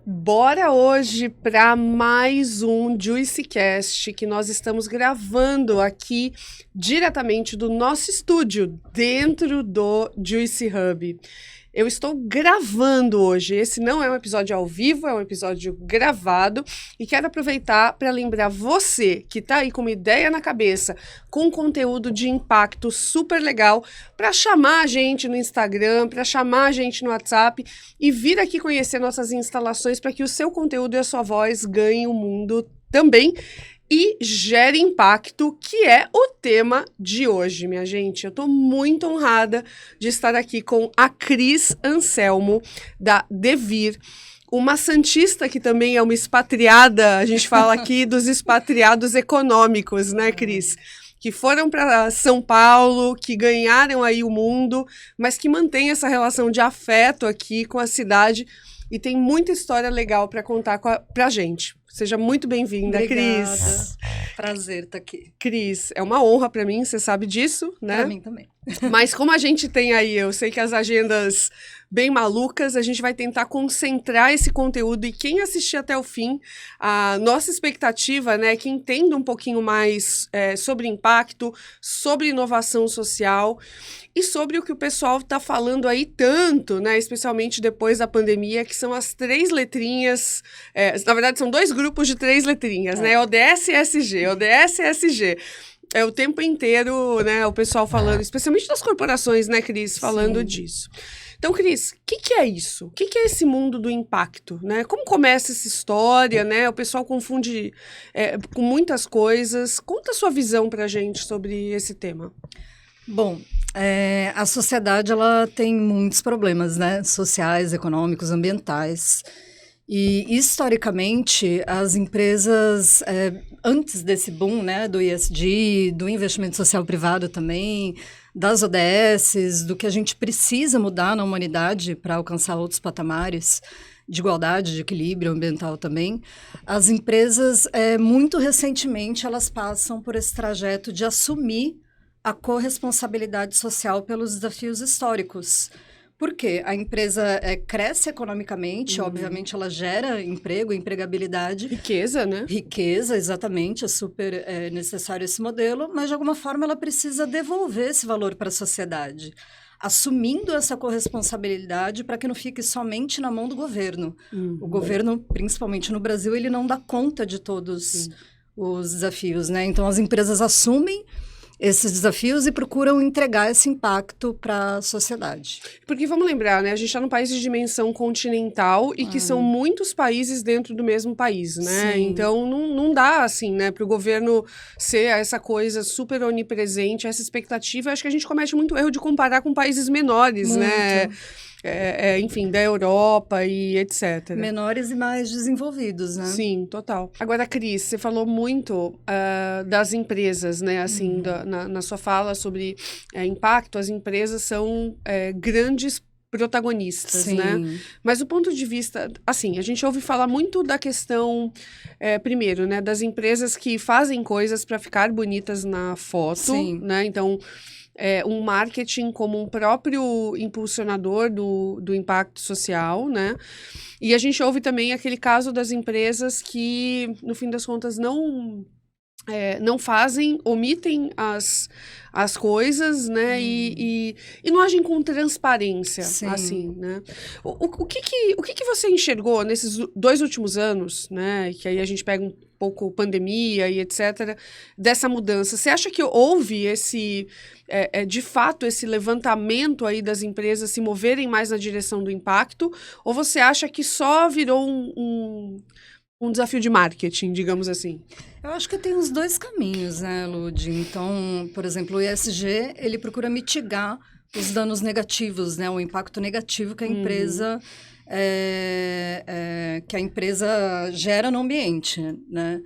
Bora hoje para mais um JuicyCast que nós estamos gravando aqui diretamente do nosso estúdio, dentro do Juicy Hub. Eu estou gravando hoje, esse não é um episódio ao vivo, é um episódio gravado e quero aproveitar para lembrar você que está aí com uma ideia na cabeça, com conteúdo de impacto super legal, para chamar a gente no Instagram, para chamar a gente no WhatsApp e vir aqui conhecer nossas instalações para que o seu conteúdo e a sua voz ganhem o mundo também. E gere impacto, que é o tema de hoje, minha gente. Eu estou muito honrada de estar aqui com a Cris Anselmo, da Devir, uma santista que também é uma expatriada, a gente fala aqui dos expatriados econômicos, né, Cris? Que foram para São Paulo, que ganharam aí o mundo, mas que mantém essa relação de afeto aqui com a cidade e tem muita história legal para contar para a gente. Seja muito bem-vinda, Cris. Prazer estar aqui. Cris, é uma honra para mim, você sabe disso, né? Para mim também. Mas como a gente tem aí, eu sei que as agendas bem malucas, a gente vai tentar concentrar esse conteúdo e quem assistir até o fim, a nossa expectativa, né, que entenda um pouquinho mais sobre impacto, sobre inovação social e sobre o que o pessoal está falando aí tanto, né, especialmente depois da pandemia, que são as 3 letrinhas, na verdade são 2 grupos de 3 letrinhas, né, ODS e ESG, ODS e ESG. É o tempo inteiro, né, o pessoal falando, especialmente das corporações, né, Cris, falando Sim. disso. Então, Cris, o que é isso? O que é esse mundo do impacto, né? Como começa essa história, né? O pessoal confunde com muitas coisas. Conta a sua visão para a gente sobre esse tema. Bom, a sociedade ela tem muitos problemas, né? Sociais, econômicos, ambientais. E, historicamente, as empresas, antes desse boom, né, do ESG, do investimento social privado também, das ODSs, do que a gente precisa mudar na humanidade para alcançar outros patamares de igualdade, de equilíbrio ambiental também, as empresas, muito recentemente, elas passam por esse trajeto de assumir a corresponsabilidade social pelos desafios históricos. Por quê? A empresa cresce economicamente, obviamente ela gera emprego, empregabilidade. Riqueza, né? Riqueza, exatamente, é super necessário esse modelo, mas de alguma forma ela precisa devolver esse valor para a sociedade, assumindo essa corresponsabilidade para que não fique somente na mão do governo. O governo, principalmente no Brasil, ele não dá conta de todos os desafios, né? Então as empresas assumem esses desafios e procuram entregar esse impacto para a sociedade. Porque vamos lembrar, né? A gente está num país de dimensão continental e que são muitos países dentro do mesmo país, né? Sim. Então não dá assim, né? Para o governo ser essa coisa super onipresente, essa expectativa. Eu acho que a gente comete muito erro de comparar com países menores, né? Enfim, da Europa e etc. Menores e mais desenvolvidos, né? Sim, total. Agora, Cris, você falou muito das empresas, né? Assim, na sua fala sobre impacto, as empresas são grandes protagonistas, Sim. né? Mas do ponto de vista, assim, a gente ouve falar muito da questão, primeiro, né? Das empresas que fazem coisas para ficar bonitas na foto, Sim. né? Então, um marketing como um próprio impulsionador do impacto social, né? E a gente ouve também aquele caso das empresas que, no fim das contas, não fazem, omitem as coisas, né? E não agem com transparência, Sim. assim, né? O que você enxergou nesses 2 últimos anos, né? Que aí a gente pega um pouco pandemia e etc., dessa mudança. Você acha que houve de fato, esse levantamento aí das empresas se moverem mais na direção do impacto? Ou você acha que só virou um desafio de marketing, digamos assim? Eu acho que tem os 2 caminhos, né, Lud? Então, por exemplo, o ESG, ele procura mitigar os danos negativos, né, o impacto negativo que a empresa gera no ambiente, né?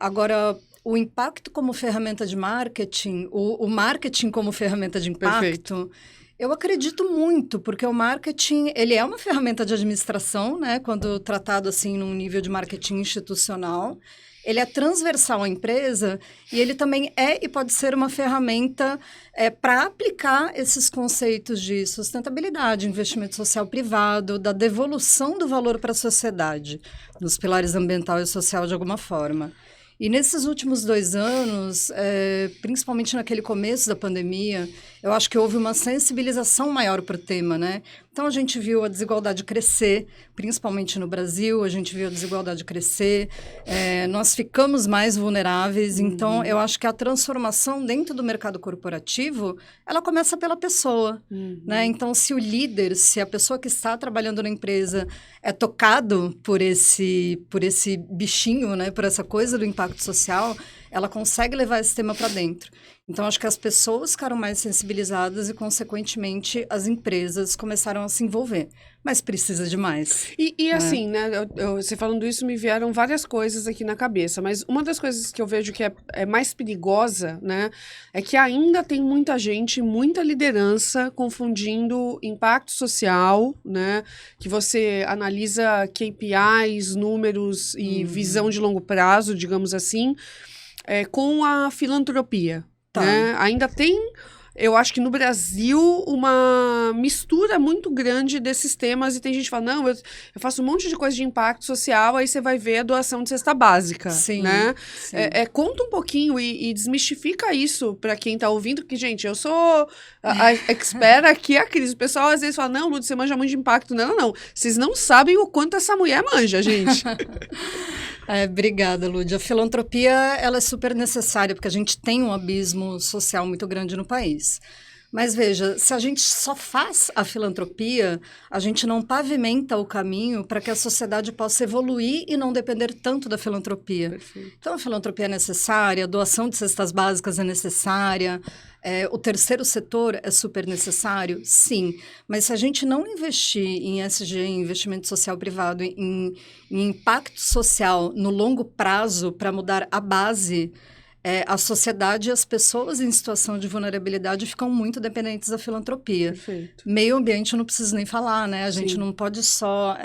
Agora, o impacto como ferramenta de marketing, o marketing como ferramenta de impacto, Perfeito. Eu acredito muito, porque o marketing, ele é uma ferramenta de administração, né? Quando tratado assim num nível de marketing institucional, ele é transversal à empresa e ele também é e pode ser uma ferramenta para aplicar esses conceitos de sustentabilidade, investimento social privado, da devolução do valor para a sociedade, nos pilares ambiental e social de alguma forma. E nesses últimos 2 anos, principalmente naquele começo da pandemia, eu acho que houve uma sensibilização maior para o tema, né? Então, a gente viu a desigualdade crescer, principalmente no Brasil, a gente viu a desigualdade crescer, nós ficamos mais vulneráveis. Então, eu acho que a transformação dentro do mercado corporativo, ela começa pela pessoa, né? Então, se o líder, se a pessoa que está trabalhando na empresa é tocado por esse bichinho, né? Por essa coisa do impacto social, ela consegue levar esse tema para dentro. Então, acho que as pessoas ficaram mais sensibilizadas e, consequentemente, as empresas começaram a se envolver. Mas precisa de mais. E assim, né, você falando isso, me vieram várias coisas aqui na cabeça, mas uma das coisas que eu vejo que é mais perigosa, né, é que ainda tem muita gente, muita liderança confundindo impacto social, né, que você analisa KPIs, números e visão de longo prazo, digamos assim, com a filantropia. Tá. Né? Ainda tem, eu acho que no Brasil, uma mistura muito grande desses temas e tem gente que fala, não, eu faço um monte de coisa de impacto social, aí você vai ver a doação de cesta básica, Sim, né? sim. Conta um pouquinho e desmistifica isso para quem tá ouvindo, porque, gente, eu sou a expert aqui, a Cris. O pessoal às vezes fala, não, Lud, você manja muito de impacto. Não. Vocês não sabem o quanto essa mulher manja, gente. Obrigada, Lud. A filantropia, ela é super necessária, porque a gente tem um abismo social muito grande no país. Mas veja, se a gente só faz a filantropia, a gente não pavimenta o caminho para que a sociedade possa evoluir e não depender tanto da filantropia. Perfeito. Então, a filantropia é necessária, a doação de cestas básicas é necessária, o terceiro setor é super necessário? Sim. Mas se a gente não investir em ESG, em investimento social privado, em impacto social no longo prazo para mudar a base, a sociedade e as pessoas em situação de vulnerabilidade ficam muito dependentes da filantropia. Perfeito. Meio ambiente eu não preciso nem falar, né? A gente Sim. não pode só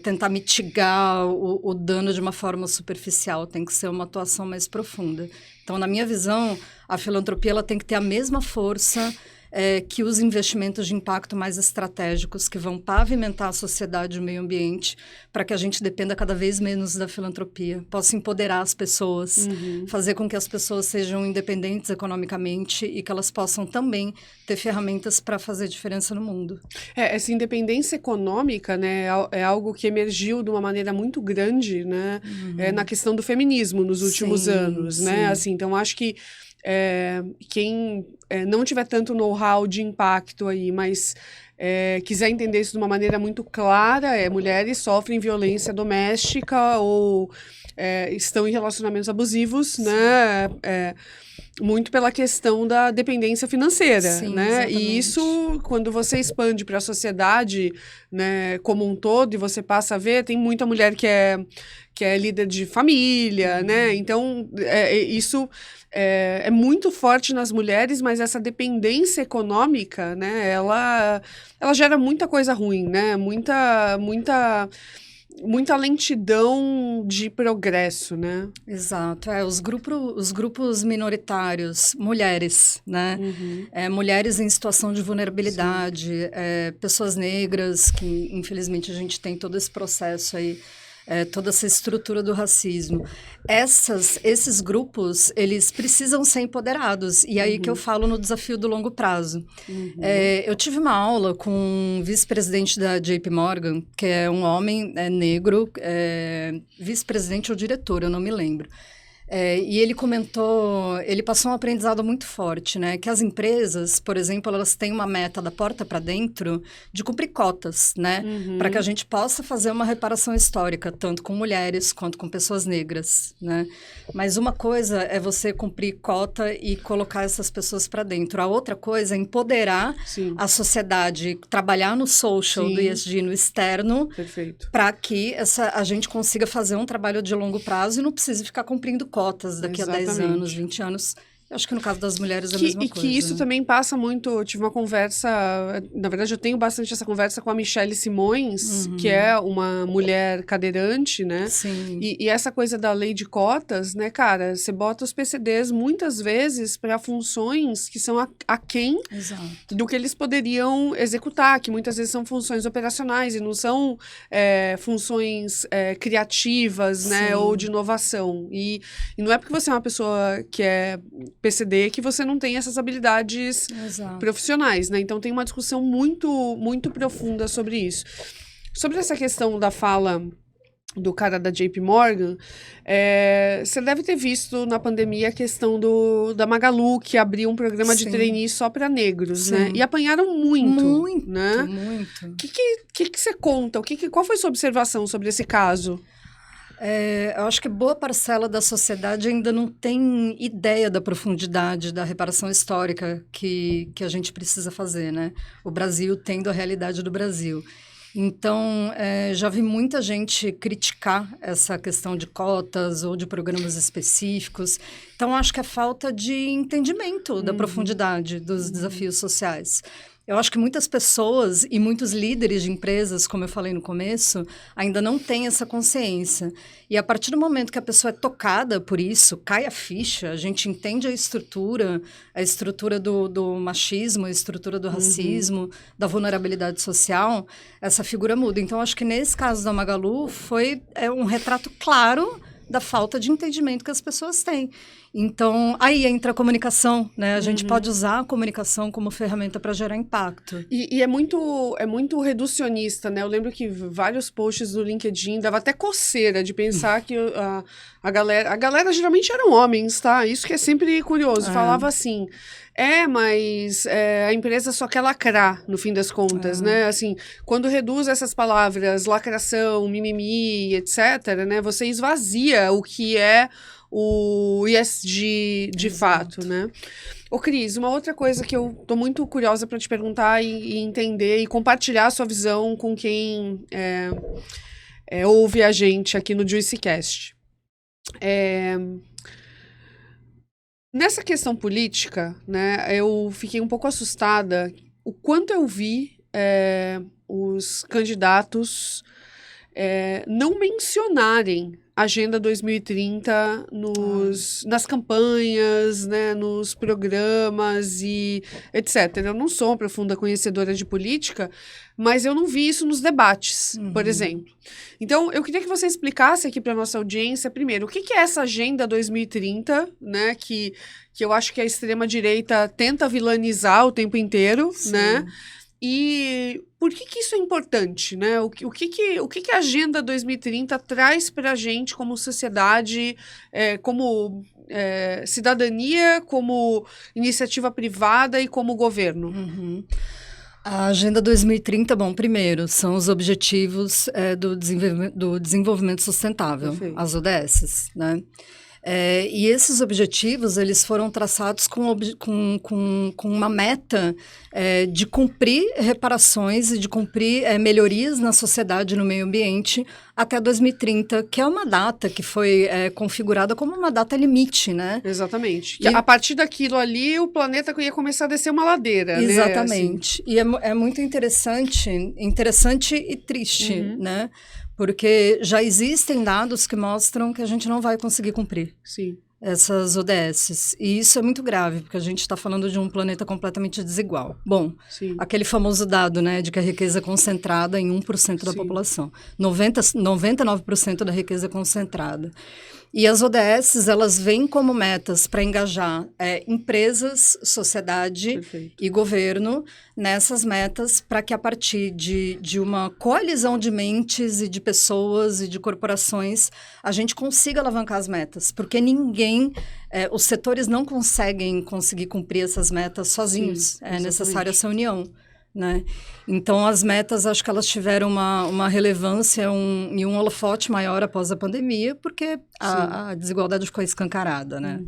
tentar mitigar o dano de uma forma superficial, tem que ser uma atuação mais profunda. Então, na minha visão, a filantropia ela tem que ter a mesma força que os investimentos de impacto mais estratégicos que vão pavimentar a sociedade e o meio ambiente para que a gente dependa cada vez menos da filantropia, possa empoderar as pessoas, fazer com que as pessoas sejam independentes economicamente e que elas possam também ter ferramentas para fazer diferença no mundo. Essa independência econômica, né, é algo que emergiu de uma maneira muito grande, né, na questão do feminismo nos últimos anos, né, assim, então acho que quem não tiver tanto know-how de impacto aí, mas quiser entender isso de uma maneira muito clara, mulheres sofrem violência doméstica ou estão em relacionamentos abusivos, né? Muito pela questão da dependência financeira, Sim, né? exatamente. E isso, quando você expande para a sociedade, né, como um todo, e você passa a ver, tem muita mulher que é líder de família, né? Então, isso é muito forte nas mulheres, mas essa dependência econômica, né, ela gera muita coisa ruim, né? Muita lentidão de progresso, né? Exato. Os grupos minoritários, mulheres, né? Mulheres em situação de vulnerabilidade, pessoas negras, que infelizmente a gente tem todo esse processo aí, toda essa estrutura do racismo. Esses grupos, eles precisam ser empoderados. E aí que eu falo no desafio do longo prazo. Eu tive uma aula com um vice-presidente da JP Morgan, que é um homem negro, vice-presidente ou diretor, eu não me lembro. E ele comentou, ele passou um aprendizado muito forte, né? Que as empresas, por exemplo, elas têm uma meta da porta para dentro de cumprir cotas, né? Para que a gente possa fazer uma reparação histórica, tanto com mulheres quanto com pessoas negras, né? Mas uma coisa é você cumprir cota e colocar essas pessoas para dentro. A outra coisa é empoderar a sociedade, trabalhar no social do ESG, no externo, para que a gente consiga fazer um trabalho de longo prazo e não precise ficar cumprindo cotas daqui a 10 anos, 20 anos, Eu acho que no caso das mulheres é a mesma coisa. Que isso né? também passa muito. Eu tive uma conversa. Na verdade, eu tenho bastante essa conversa com a Michelle Simões, que é uma mulher cadeirante, né? Sim. E essa coisa da lei de cotas, né, cara? Você bota os PCDs muitas vezes para funções que são aquém do que eles poderiam executar, que muitas vezes são funções operacionais e não são funções criativas, né? Ou de inovação. E não é porque você é uma pessoa que é PCD que você não tem essas habilidades profissionais, né? Então tem uma discussão muito, muito profunda sobre isso. Sobre essa questão da fala do cara da JP Morgan, você deve ter visto na pandemia a questão da Magalu, que abriu um programa de trainee só para negros, né? E apanharam muito, né? Muito. O que você conta? Qual foi sua observação sobre esse caso? Eu acho que boa parcela da sociedade ainda não tem ideia da profundidade da reparação histórica que a gente precisa fazer, né? O Brasil tendo a realidade do Brasil. Então, já vi muita gente criticar essa questão de cotas ou de programas específicos. Então, acho que é falta de entendimento da profundidade dos desafios sociais. Eu acho que muitas pessoas e muitos líderes de empresas, como eu falei no começo, ainda não têm essa consciência. E a partir do momento que a pessoa é tocada por isso, cai a ficha, a gente entende a estrutura do machismo, a estrutura do racismo, da vulnerabilidade social, essa figura muda. Então, acho que nesse caso da Magalu foi um retrato claro da falta de entendimento que as pessoas têm. Então, aí entra a comunicação, né? A gente pode usar a comunicação como ferramenta para gerar impacto. E é muito reducionista, né? Eu lembro que vários posts do LinkedIn dava até coceira de pensar que a galera geralmente eram homens, tá? Isso que é sempre curioso. Falava assim, mas a empresa só quer lacrar, no fim das contas, né? Assim, quando reduz essas palavras, lacração, mimimi, etc., né? Você esvazia o que é o ESG de fato, né? Ô, Cris, uma outra coisa que eu tô muito curiosa para te perguntar e entender e compartilhar a sua visão com quem ouve a gente aqui no JuicyCast. Nessa questão política, né, eu fiquei um pouco assustada o quanto eu vi os candidatos não mencionarem Agenda 2030 nas campanhas, né, nos programas e etc. Eu não sou uma profunda conhecedora de política, mas eu não vi isso nos debates, por exemplo. Então, eu queria que você explicasse aqui para a nossa audiência, primeiro, o que é essa Agenda 2030, né, que eu acho que a extrema-direita tenta vilanizar o tempo inteiro, né? E por que isso é importante, né? O que a Agenda 2030 traz para a gente como sociedade, como cidadania, como iniciativa privada e como governo? A Agenda 2030, bom, primeiro, são os Objetivos do Desenvolvimento Sustentável, Perfeito. As ODS, né? E esses objetivos, eles foram traçados com uma meta de cumprir reparações e de cumprir melhorias na sociedade e no meio ambiente até 2030, que é uma data que foi configurada como uma data limite, né? Exatamente. A partir daquilo ali, o planeta ia começar a descer uma ladeira, Exatamente. Né? Assim. E é muito interessante e triste, né? Porque já existem dados que mostram que a gente não vai conseguir cumprir essas ODSs. E isso é muito grave, porque a gente está falando de um planeta completamente desigual. Bom, aquele famoso dado, né, de que a riqueza é concentrada em 1% da população. 99% da riqueza é concentrada. E as ODSs, elas vêm como metas para engajar empresas, sociedade Perfeito. E governo nessas metas para que a partir de uma coalizão de mentes e de pessoas e de corporações a gente consiga alavancar as metas, porque os setores não conseguir cumprir essas metas sozinhos. É necessária essa união. Né? Então, as metas, acho que elas tiveram uma relevância e um holofote maior após a pandemia, porque a desigualdade ficou escancarada, né?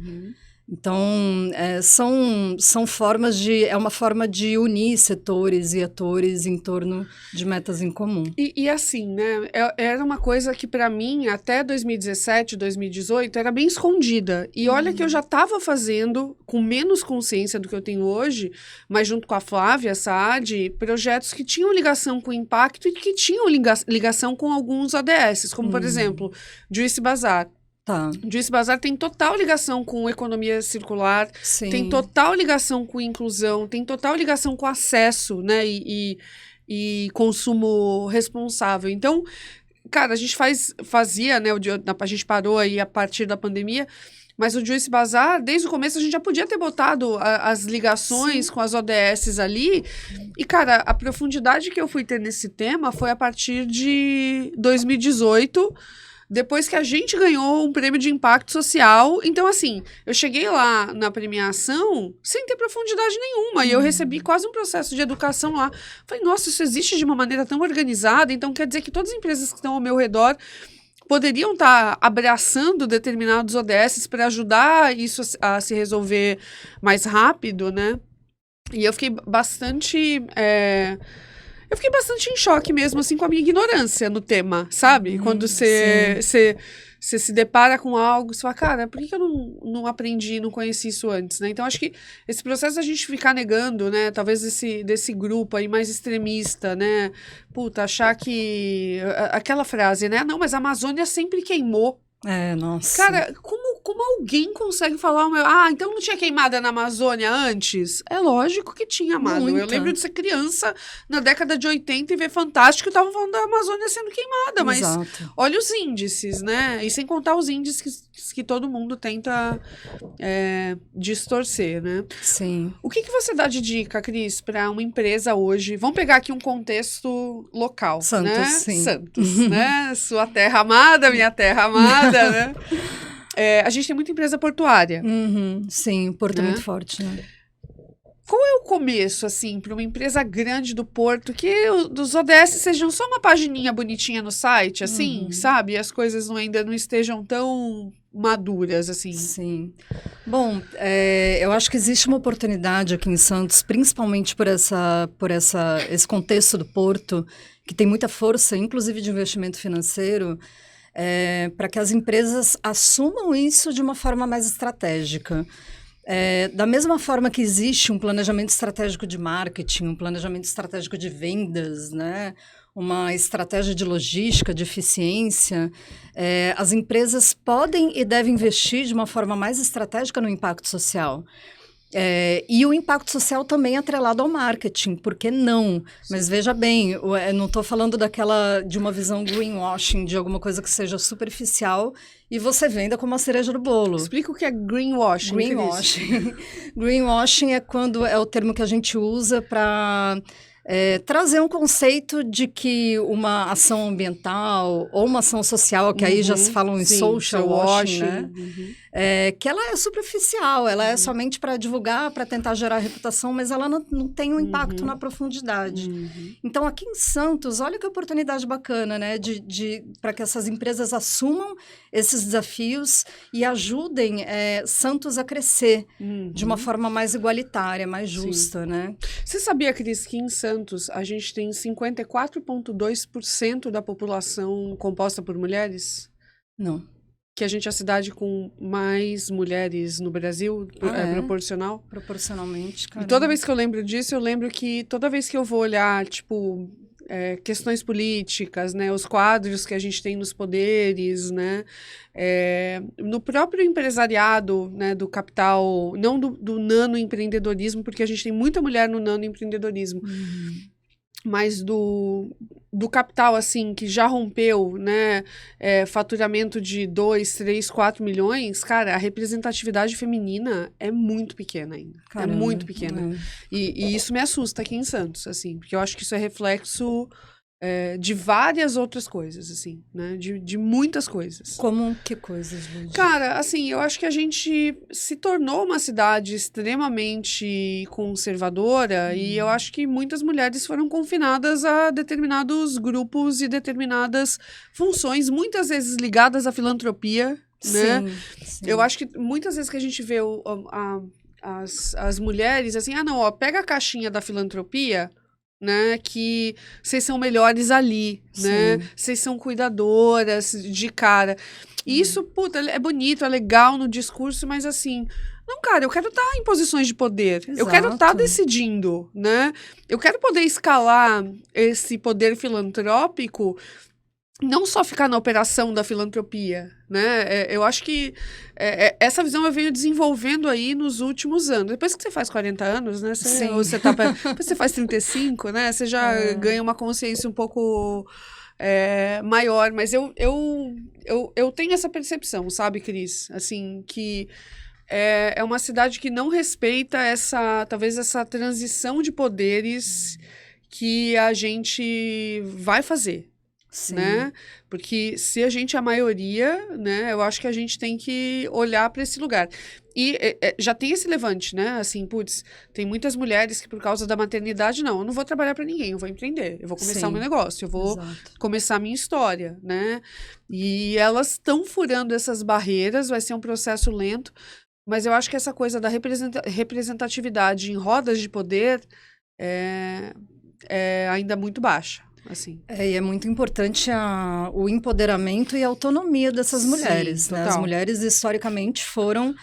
Então, são formas é uma forma de unir setores e atores em torno de metas em comum. E assim, né, era uma coisa que para mim, até 2017, 2018, era bem escondida. E olha que eu já estava fazendo, com menos consciência do que eu tenho hoje, mas junto com a Flávia Saad, projetos que tinham ligação com o impacto e que tinham ligação com alguns ODS, como, por exemplo, Juice Bazaar. Tá. Juice Bazaar tem total ligação com economia circular, Sim. tem total ligação com inclusão, tem total ligação com acesso, né, e consumo responsável. Então, cara, a gente fazia, né, a gente parou aí a partir da pandemia, mas o Juice Bazaar, desde o começo, a gente já podia ter botado as ligações com as ODSs ali. E, cara, a profundidade que eu fui ter nesse tema foi a partir de 2018, depois que a gente ganhou um prêmio de impacto social. Então, assim, eu cheguei lá na premiação sem ter profundidade nenhuma. E eu recebi quase um processo de educação lá. Falei, nossa, isso existe de uma maneira tão organizada. Então, quer dizer que todas as empresas que estão ao meu redor poderiam estar abraçando determinados ODSs para ajudar isso a se resolver mais rápido, né? E eu fiquei bastante... Eu fiquei bastante em choque mesmo, assim, com a minha ignorância no tema, sabe? Quando você se depara com algo, você fala, cara, por que eu não aprendi, não conheci isso antes, né? Então, acho que esse processo da gente ficar negando, né? Talvez desse grupo aí mais extremista, né? Puta, achar que... Aquela frase, né? Não, mas a Amazônia sempre queimou. Nossa. Cara, como alguém consegue falar... então não tinha queimada na Amazônia antes? É lógico que tinha, mano. Muita. Eu lembro de ser criança na década de 80 e ver Fantástico e estavam falando da Amazônia sendo queimada. Mas olha os índices, né? E sem contar os índices que todo mundo tenta distorcer, né? Sim. O que você dá de dica, Cris, para uma empresa hoje? Vamos pegar aqui um contexto local, Santos, né? sim. Santos, né? Sua terra amada, minha terra amada, né? A gente tem muita empresa portuária. Sim, o Porto é muito forte, né? Qual é o começo, assim, para uma empresa grande do Porto, que os ODS sejam só uma pagininha bonitinha no site, assim, sabe? E as coisas ainda não estejam tão maduras, assim. Sim. Bom, eu acho que existe uma oportunidade aqui em Santos, principalmente por esse contexto do Porto, que tem muita força, inclusive de investimento financeiro, para que as empresas assumam isso de uma forma mais estratégica. Da mesma forma que existe um planejamento estratégico de marketing, um planejamento estratégico de vendas, né? Uma estratégia de logística, de eficiência, as empresas podem e devem investir de uma forma mais estratégica no impacto social. E o impacto social também é atrelado ao marketing, por que não? Mas veja bem, eu não estou falando de uma visão greenwashing, de alguma coisa que seja superficial e você venda como a cereja do bolo. Explica o que é greenwashing. Greenwashing. Greenwashing é o termo que a gente usa para trazer um conceito de que uma ação ambiental ou uma ação social, que aí já se falam em social washing, né? Que ela é superficial, ela é somente para divulgar, para tentar gerar reputação, mas ela não tem um impacto na profundidade. Então, aqui em Santos, olha que oportunidade bacana, né? Para que essas empresas assumam esses desafios e ajudem Santos a crescer de uma forma mais igualitária, mais justa, né? Você sabia, Cris, que em Santos a gente tem 54,2% da população composta por mulheres? Não. Que a gente é a cidade com mais mulheres no Brasil, proporcional? Proporcionalmente, cara. E toda vez que eu lembro disso, eu lembro que toda vez que eu vou olhar, tipo, questões políticas, né, os quadros que a gente tem nos poderes, né, no próprio empresariado, né, do capital, não do nanoempreendedorismo, porque a gente tem muita mulher no nanoempreendedorismo, mas do capital, assim, que já rompeu, né, faturamento de 2, 3, 4 milhões, cara, a representatividade feminina é muito pequena ainda. Caramba, é muito pequena. E isso me assusta aqui em Santos, assim, porque eu acho que isso é reflexo de várias outras coisas, assim, né, de muitas coisas. Como que coisas, Lúcia? Cara, assim, eu acho que a gente se tornou uma cidade extremamente conservadora e eu acho que muitas mulheres foram confinadas a determinados grupos e determinadas funções, muitas vezes ligadas à filantropia, né? Sim. Eu acho que muitas vezes que a gente vê as mulheres assim, não, ó, pega a caixinha da filantropia, né, que vocês são melhores ali, né? Vocês são cuidadoras de cara. E isso, puta, é bonito, é legal no discurso, mas assim, não, cara, eu quero estar em posições de poder. Exato. Eu quero estar decidindo, né? Eu quero poder escalar esse poder filantrópico, não só ficar na operação da filantropia, né? Eu acho que essa visão eu venho desenvolvendo aí nos últimos anos. Depois que você faz 40 anos, né? Depois você faz 35, né? Você já ganha uma consciência um pouco maior. Mas eu tenho essa percepção, sabe, Cris? Assim, que é uma cidade que não respeita talvez essa transição de poderes que a gente vai fazer. Sim. Né? Porque se a gente é a maioria, né, eu acho que a gente tem que olhar para esse lugar. E já tem esse levante, né? Assim, putz, tem muitas mulheres que por causa da maternidade, eu não vou trabalhar para ninguém, eu vou empreender, eu vou começar o meu negócio, eu vou começar a minha história, né? E elas estão furando essas barreiras, vai ser um processo lento, mas eu acho que essa coisa da representatividade em rodas de poder é ainda muito baixa. Assim. E é muito importante o empoderamento e a autonomia dessas mulheres, né? As mulheres historicamente foram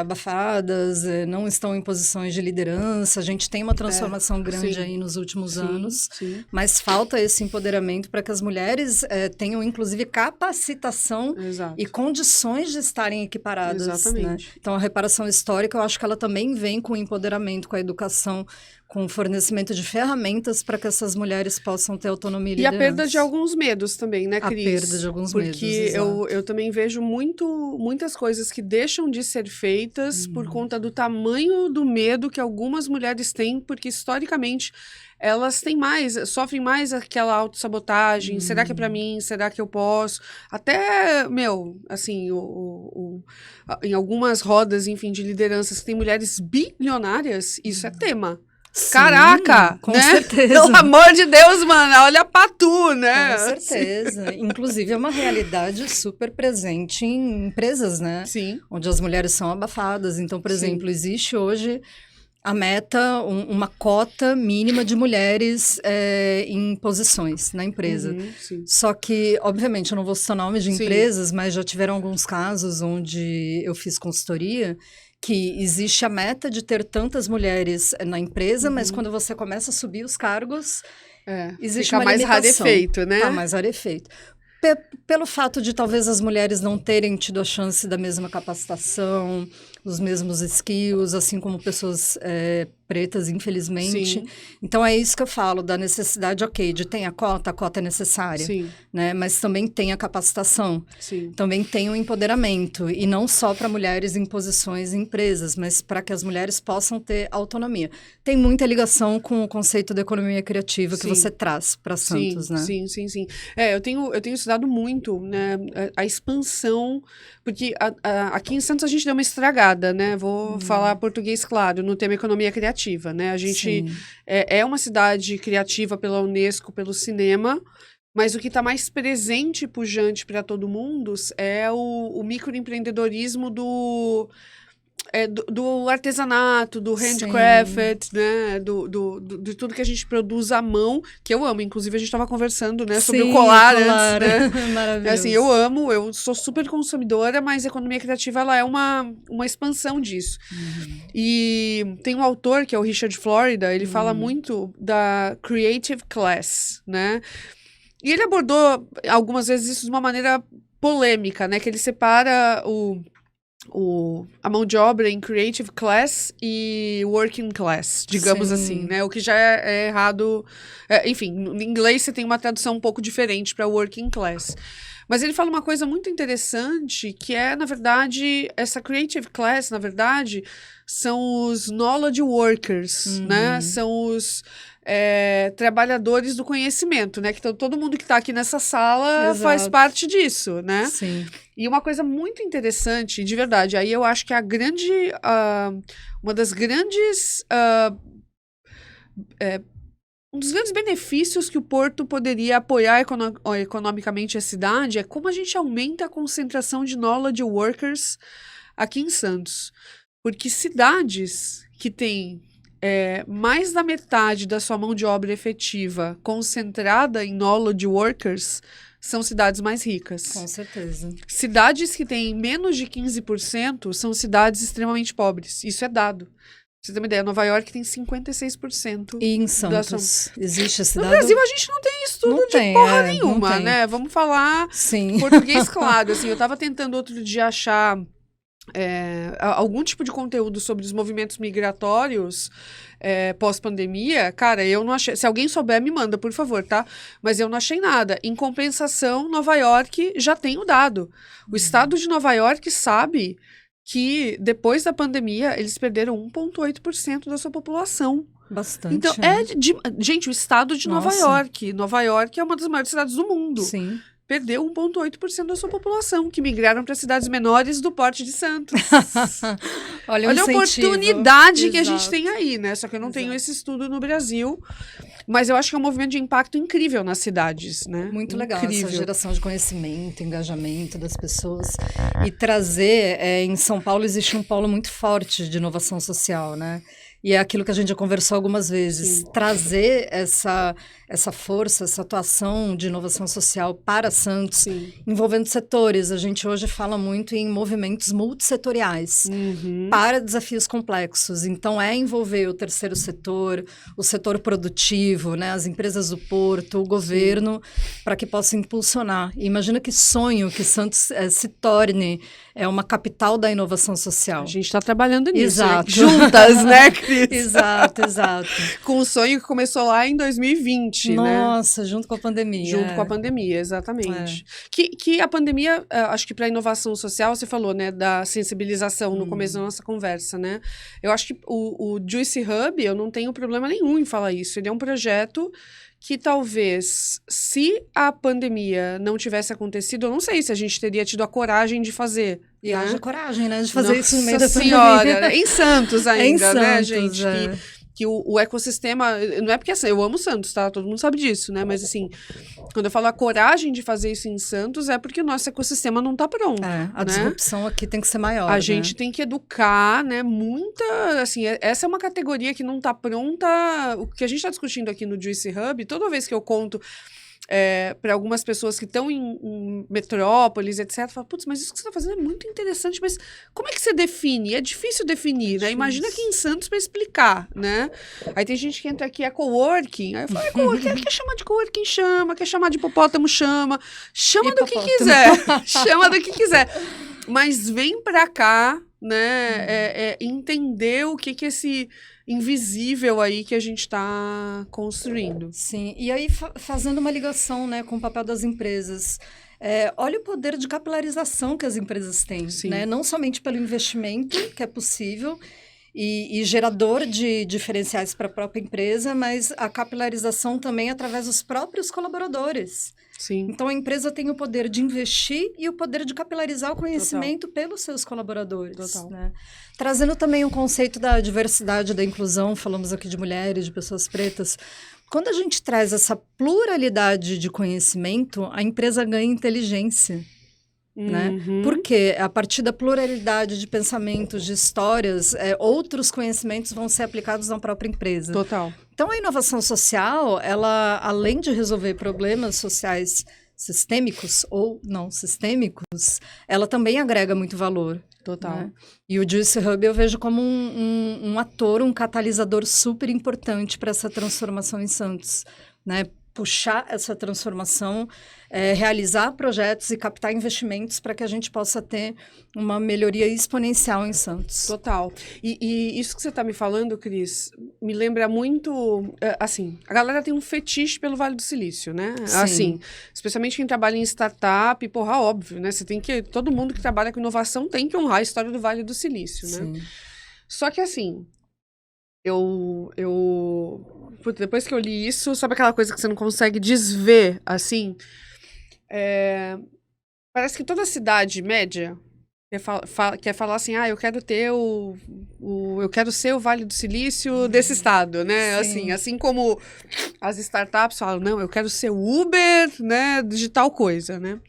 abafadas, não estão em posições de liderança. A gente tem uma transformação grande aí nos últimos anos, mas falta esse empoderamento para que as mulheres tenham, inclusive, capacitação e condições de estarem equiparadas. Exatamente. Né? Então, a reparação histórica, eu acho que ela também vem com o empoderamento, com a educação, com o fornecimento de ferramentas para que essas mulheres possam ter autonomia e liderança. E a perda de alguns medos também, né, Cris? A perda de alguns medos, porque eu também vejo muitas coisas que deixam de ser feitas por conta do tamanho do medo que algumas mulheres têm, porque historicamente elas sofrem mais aquela autossabotagem. Será que é pra mim? Será que eu posso? Até, assim, em algumas rodas, enfim, de lideranças que tem mulheres bilionárias, isso é tema. Sim, caraca, com né? certeza. Pelo amor de Deus, mano, olha pra tu, né? Com certeza. Inclusive, é uma realidade super presente em empresas, né? Sim. Onde as mulheres são abafadas. Então, por exemplo, existe hoje a meta, uma cota mínima de mulheres em posições na empresa. Só que, obviamente, eu não vou citar nome de empresas, mas já tiveram alguns casos onde eu fiz consultoria que existe a meta de ter tantas mulheres na empresa, mas quando você começa a subir os cargos, existe uma limitação. Mais rarefeito, né? Tá mais rarefeito. Pelo fato de talvez as mulheres não terem tido a chance da mesma capacitação, os mesmos skills, assim como pessoas pretas, infelizmente. Sim. Então, é isso que eu falo, da necessidade, de ter a cota é necessária. Sim. Né? Mas também tem a capacitação. Sim. Também tem o empoderamento. E não só para mulheres em posições em empresas, mas para que as mulheres possam ter autonomia. Tem muita ligação com o conceito da economia criativa que você traz para Santos, né? Sim. Eu tenho estudado muito, né, a expansão, porque aqui em Santos a gente deu uma estragada, né? Vou falar português claro, no tema economia criativa, né? A gente é uma cidade criativa pela Unesco, pelo cinema, mas o que está mais presente e pujante para todo mundo é o microempreendedorismo do artesanato, do handcraft, né? De tudo que a gente produz à mão, que eu amo. Inclusive, a gente estava conversando, né, sobre o colar antes, né? Maravilhoso. Assim, eu amo, eu sou super consumidora, mas a economia criativa, ela é uma expansão disso. E tem um autor, que é o Richard Florida, ele fala muito da creative class, né? E ele abordou, algumas vezes, isso de uma maneira polêmica, né? Que ele separa a mão de obra em creative class e working class, digamos assim, né? O que já é errado. Enfim, em inglês você tem uma tradução um pouco diferente para working class. Mas ele fala uma coisa muito interessante, que na verdade, essa creative class, na verdade, são os knowledge workers, né? São os trabalhadores do conhecimento, né? Que todo mundo que está aqui nessa sala faz parte disso, né? Sim. E uma coisa muito interessante, de verdade, aí eu acho que uma das grandes um dos grandes benefícios que o Porto poderia apoiar economicamente a cidade é como a gente aumenta a concentração de knowledge workers aqui em Santos. Porque cidades que têm mais da metade da sua mão de obra efetiva concentrada em knowledge workers são cidades mais ricas. Com certeza. Cidades que têm menos de 15% são cidades extremamente pobres. Isso é dado. Pra você ter uma ideia, Nova York tem 56%. E em Santos, existe esse No dado? Brasil, a gente não tem estudo Não de tem, porra não nenhuma, tem. né? Vamos falar Sim. português claro. Assim, eu tava tentando outro dia achar algum tipo de conteúdo sobre os movimentos migratórios pós-pandemia. Cara, eu não achei. Se alguém souber, me manda, por favor, tá? Mas eu não achei nada. Em compensação, Nova York já tem o dado. O estado de Nova York sabe que depois da pandemia eles perderam 1,8% da sua população. Bastante. Então, gente, o estado de Nova York. Nova York é uma das maiores cidades do mundo. Sim. Perdeu 1,8% da sua população, que migraram para cidades menores do porte de Santos. Olha a oportunidade que a gente tem aí, né? Só que eu não tenho esse estudo no Brasil. Mas eu acho que é um movimento de impacto incrível nas cidades, né? Muito legal essa geração de conhecimento, engajamento das pessoas. E trazer, em São Paulo existe um polo muito forte de inovação social, né? E é aquilo que a gente já conversou algumas vezes. Sim. Trazer essa força, essa atuação de inovação social para Santos, sim, envolvendo setores. A gente hoje fala muito em movimentos multissetoriais para desafios complexos. Então, envolver o terceiro setor, o setor produtivo, né, as empresas do porto, o governo, para que possa impulsionar. E imagina que sonho que Santos se torne uma capital da inovação social. A gente está trabalhando nisso, exato, né? Juntas, né, Cris? Exato. Com o sonho que começou lá em 2020, Nossa, junto com a pandemia. Junto com a pandemia, exatamente. Que a pandemia, acho que para a inovação social, você falou, né, da sensibilização no começo da nossa conversa, né? Eu acho que o Juicy Hub, eu não tenho problema nenhum em falar isso. Ele é um projeto que talvez, se a pandemia não tivesse acontecido, eu não sei se a gente teria tido a coragem de fazer. E haja coragem, né? De fazer isso no meio da senhora, pandemia. Em Santos ainda, né, Santos, gente? Que o ecossistema... Não é porque assim, eu amo Santos, tá? Todo mundo sabe disso, né? Mas assim, quando eu falo a coragem de fazer isso em Santos, é porque o nosso ecossistema não tá pronto. A disrupção aqui tem que ser maior. A gente tem que educar, né? Muita... Assim, essa é uma categoria que não tá pronta. O que a gente tá discutindo aqui no Juicy Hub, toda vez que eu conto para algumas pessoas que estão em metrópoles, etc. Fala, putz, mas isso que você está fazendo é muito interessante, mas como é que você define? É difícil definir, né? Imagina aqui em Santos para explicar, né? Aí tem gente que entra aqui, coworking, aí eu falo, coworking, quer chamar de coworking, chama, quer chamar de hipopótamo, chama do que quiser, chama do que quiser. Mas vem para cá, né, entender o que esse invisível aí que a gente está construindo. Sim, e aí fazendo uma ligação, né, com o papel das empresas. Olha o poder de capilarização que as empresas têm, né? Não somente pelo investimento, que é possível, e gerador de diferenciais para a própria empresa, mas a capilarização também através dos próprios colaboradores. Sim. Então, a empresa tem o poder de investir e o poder de capilarizar o conhecimento pelos seus colaboradores. Total. Né? Trazendo também o conceito da diversidade, da inclusão, falamos aqui de mulheres, de pessoas pretas. Quando a gente traz essa pluralidade de conhecimento, a empresa ganha inteligência. Né? Porque a partir da pluralidade de pensamentos, de histórias, outros conhecimentos vão ser aplicados na própria empresa. Total. Então, a inovação social, ela, além de resolver problemas sociais sistêmicos ou não sistêmicos, ela também agrega muito valor. Total. Né? E o Juicy Hub eu vejo como um ator, um catalisador super importante para essa transformação em Santos, né? Puxar essa transformação, realizar projetos e captar investimentos para que a gente possa ter uma melhoria exponencial em Santos. Total. E isso que você está me falando, Cris, me lembra muito, assim, a galera tem um fetiche pelo Vale do Silício, né? Sim. Assim, especialmente quem trabalha em startup, porra, óbvio, né? Todo mundo que trabalha com inovação tem que honrar a história do Vale do Silício, né? Sim. Só que assim, depois que eu li isso, sabe aquela coisa que você não consegue desver, assim? Parece que toda cidade média quer falar assim, eu quero ter eu quero ser o Vale do Silício desse estado, né? Sim. Assim como as startups falam, não, eu quero ser o Uber, né, de tal coisa, né?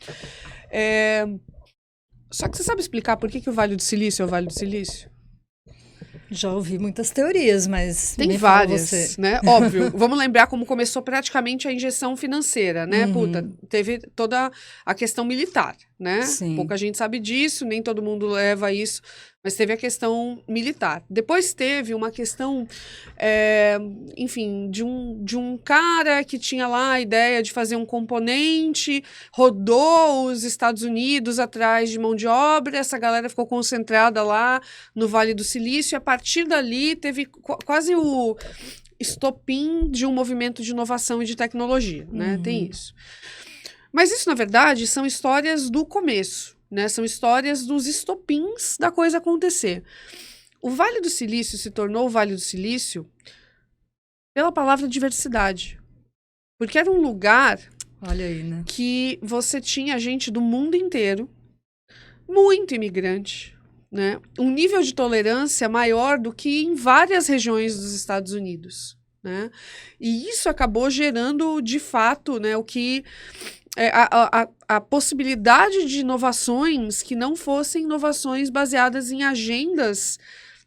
Só que você sabe explicar por que o Vale do Silício é o Vale do Silício? Já ouvi muitas teorias, mas Tem me fala várias, você. né? Óbvio. Vamos lembrar como começou praticamente a injeção financeira, né? Uhum. Teve toda a questão militar, né? Sim. Pouca gente sabe disso, nem todo mundo leva isso, mas teve a questão militar. Depois teve uma questão, enfim, de um cara que tinha lá a ideia de fazer um componente, rodou os Estados Unidos atrás de mão de obra, essa galera ficou concentrada lá no Vale do Silício, e a partir dali teve quase o estopim de um movimento de inovação e de tecnologia, né? Tem isso. Mas isso, na verdade, são histórias do começo, né? São histórias dos estopins da coisa acontecer. O Vale do Silício se tornou o Vale do Silício pela palavra diversidade. Porque era um lugar, olha aí, né, que você tinha gente do mundo inteiro, muito imigrante, né? Um nível de tolerância maior do que em várias regiões dos Estados Unidos, né? E isso acabou gerando, de fato, né, o que a possibilidade de inovações que não fossem inovações baseadas em agendas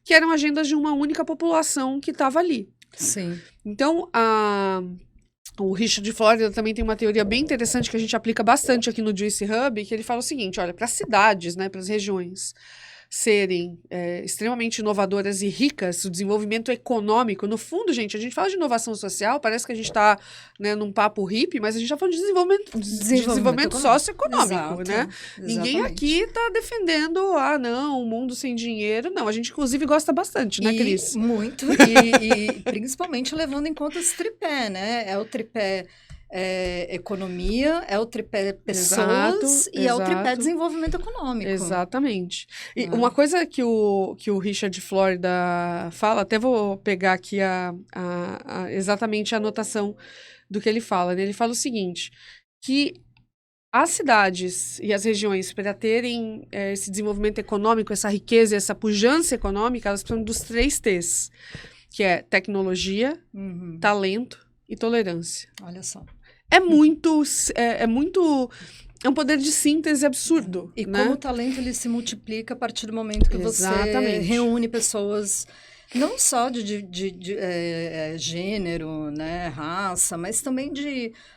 que eram agendas de uma única população que estava ali. Sim. Então, o Richard Florida também tem uma teoria bem interessante que a gente aplica bastante aqui no Juicy Hub, que ele fala o seguinte, olha, para as cidades, né, para as regiões serem extremamente inovadoras e ricas, o desenvolvimento econômico, no fundo, gente, a gente fala de inovação social, parece que a gente está, né, num papo hippie, mas a gente está falando de desenvolvimento socioeconômico, né? Ninguém aqui está defendendo, não, um mundo sem dinheiro, não, a gente inclusive gosta bastante, né, Cris? Muito, e principalmente levando em conta esse tripé, né? É o tripé economia, é o tripé pessoas e é o tripé desenvolvimento econômico. Exatamente. E uma coisa que o Richard Florida fala, até vou pegar aqui exatamente a anotação do que ele fala, né? Ele fala o seguinte, que as cidades e as regiões, para terem esse desenvolvimento econômico, essa riqueza, essa pujança econômica, elas precisam dos 3 T's, que é tecnologia, talento e tolerância. Olha só. É um poder de síntese absurdo. E né? como o talento ele se multiplica a partir do momento que você reúne pessoas, não só de gênero, né, raça, mas também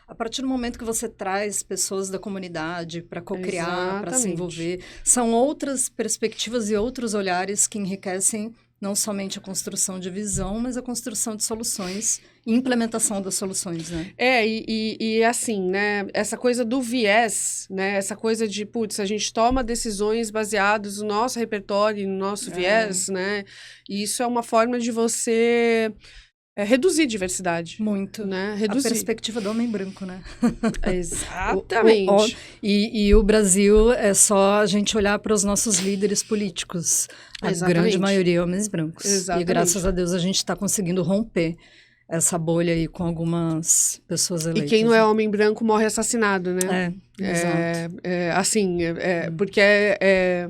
a partir do momento que você traz pessoas da comunidade para co-criar, para se envolver. São outras perspectivas e outros olhares que enriquecem não somente a construção de visão, mas a construção de soluções e implementação das soluções, né? E assim, né, essa coisa do viés, né, essa coisa de, putz, a gente toma decisões baseadas no nosso repertório, no nosso viés, né, e isso é uma forma de você reduzir diversidade. Muito. Né? Reduzir. A perspectiva do homem branco, né? Exatamente. E o Brasil é só a gente olhar para os nossos líderes políticos. A grande maioria homens brancos. Exatamente. E graças a Deus a gente está conseguindo romper essa bolha aí com algumas pessoas eleitas. E quem não é homem branco morre assassinado, né? Exato. Porque é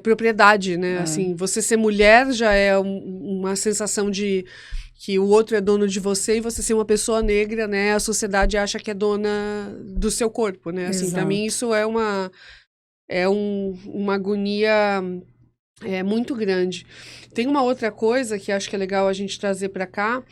propriedade, né? Assim, você ser mulher já é uma sensação de que o outro é dono de você, e você ser uma pessoa negra, né? A sociedade acha que é dona do seu corpo, né? Assim, para mim isso é uma agonia muito grande. Tem uma outra coisa que acho que é legal a gente trazer para cá,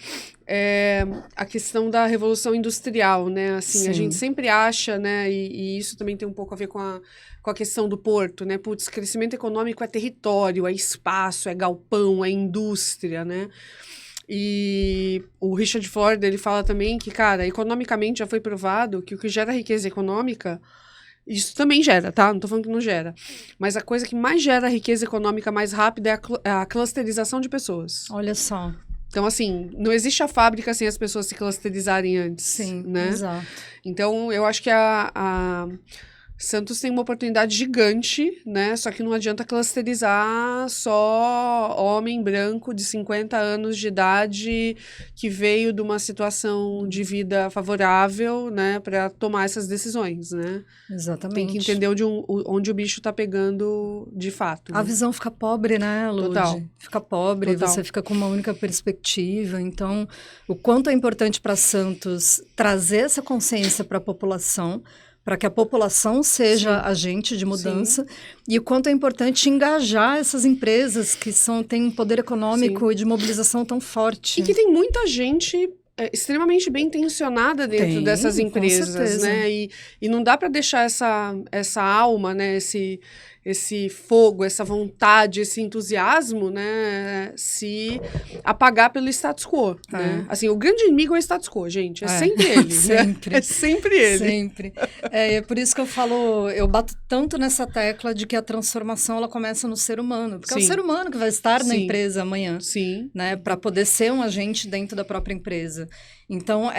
a questão da Revolução Industrial, né? Assim, Sim. A gente sempre acha, né? E isso também tem um pouco a ver com a questão do porto, né? Putz, crescimento econômico é território, é espaço, é galpão, é indústria, né? E o Richard Florida, ele fala também que, cara, economicamente já foi provado que o que gera riqueza econômica, isso também gera, tá? Não tô falando que não gera. Mas a coisa que mais gera riqueza econômica mais rápida é a clusterização de pessoas. Olha só. Então, assim, não existe a fábrica sem as pessoas se clusterizarem antes. Sim, né? Exato. Então, eu acho que Santos tem uma oportunidade gigante, né? Só que não adianta clusterizar só homem branco de 50 anos de idade que veio de uma situação de vida favorável, né? Para tomar essas decisões, né? Exatamente. Tem que entender onde o bicho tá pegando de fato. A né? visão fica pobre, né, Lud? Total. Fica pobre, Total. você fica com uma única perspectiva. Então, o quanto é importante para Santos trazer essa consciência para a população, para que a população seja agente de mudança, e o quanto é importante engajar essas empresas que têm um poder econômico e de mobilização tão forte. E que tem muita gente extremamente bem intencionada dentro dessas empresas, né? E não dá para deixar essa alma, né? Esse fogo, essa vontade, esse entusiasmo, né, se apagar pelo status quo, né? Assim, o grande inimigo é o status quo, gente. É sempre ele. Sempre. Né? É sempre ele. Sempre. É por isso que eu bato tanto nessa tecla de que a transformação, ela começa no ser humano. Porque é o ser humano que vai estar na empresa amanhã. Sim. Né, para poder ser um agente dentro da própria empresa. Então,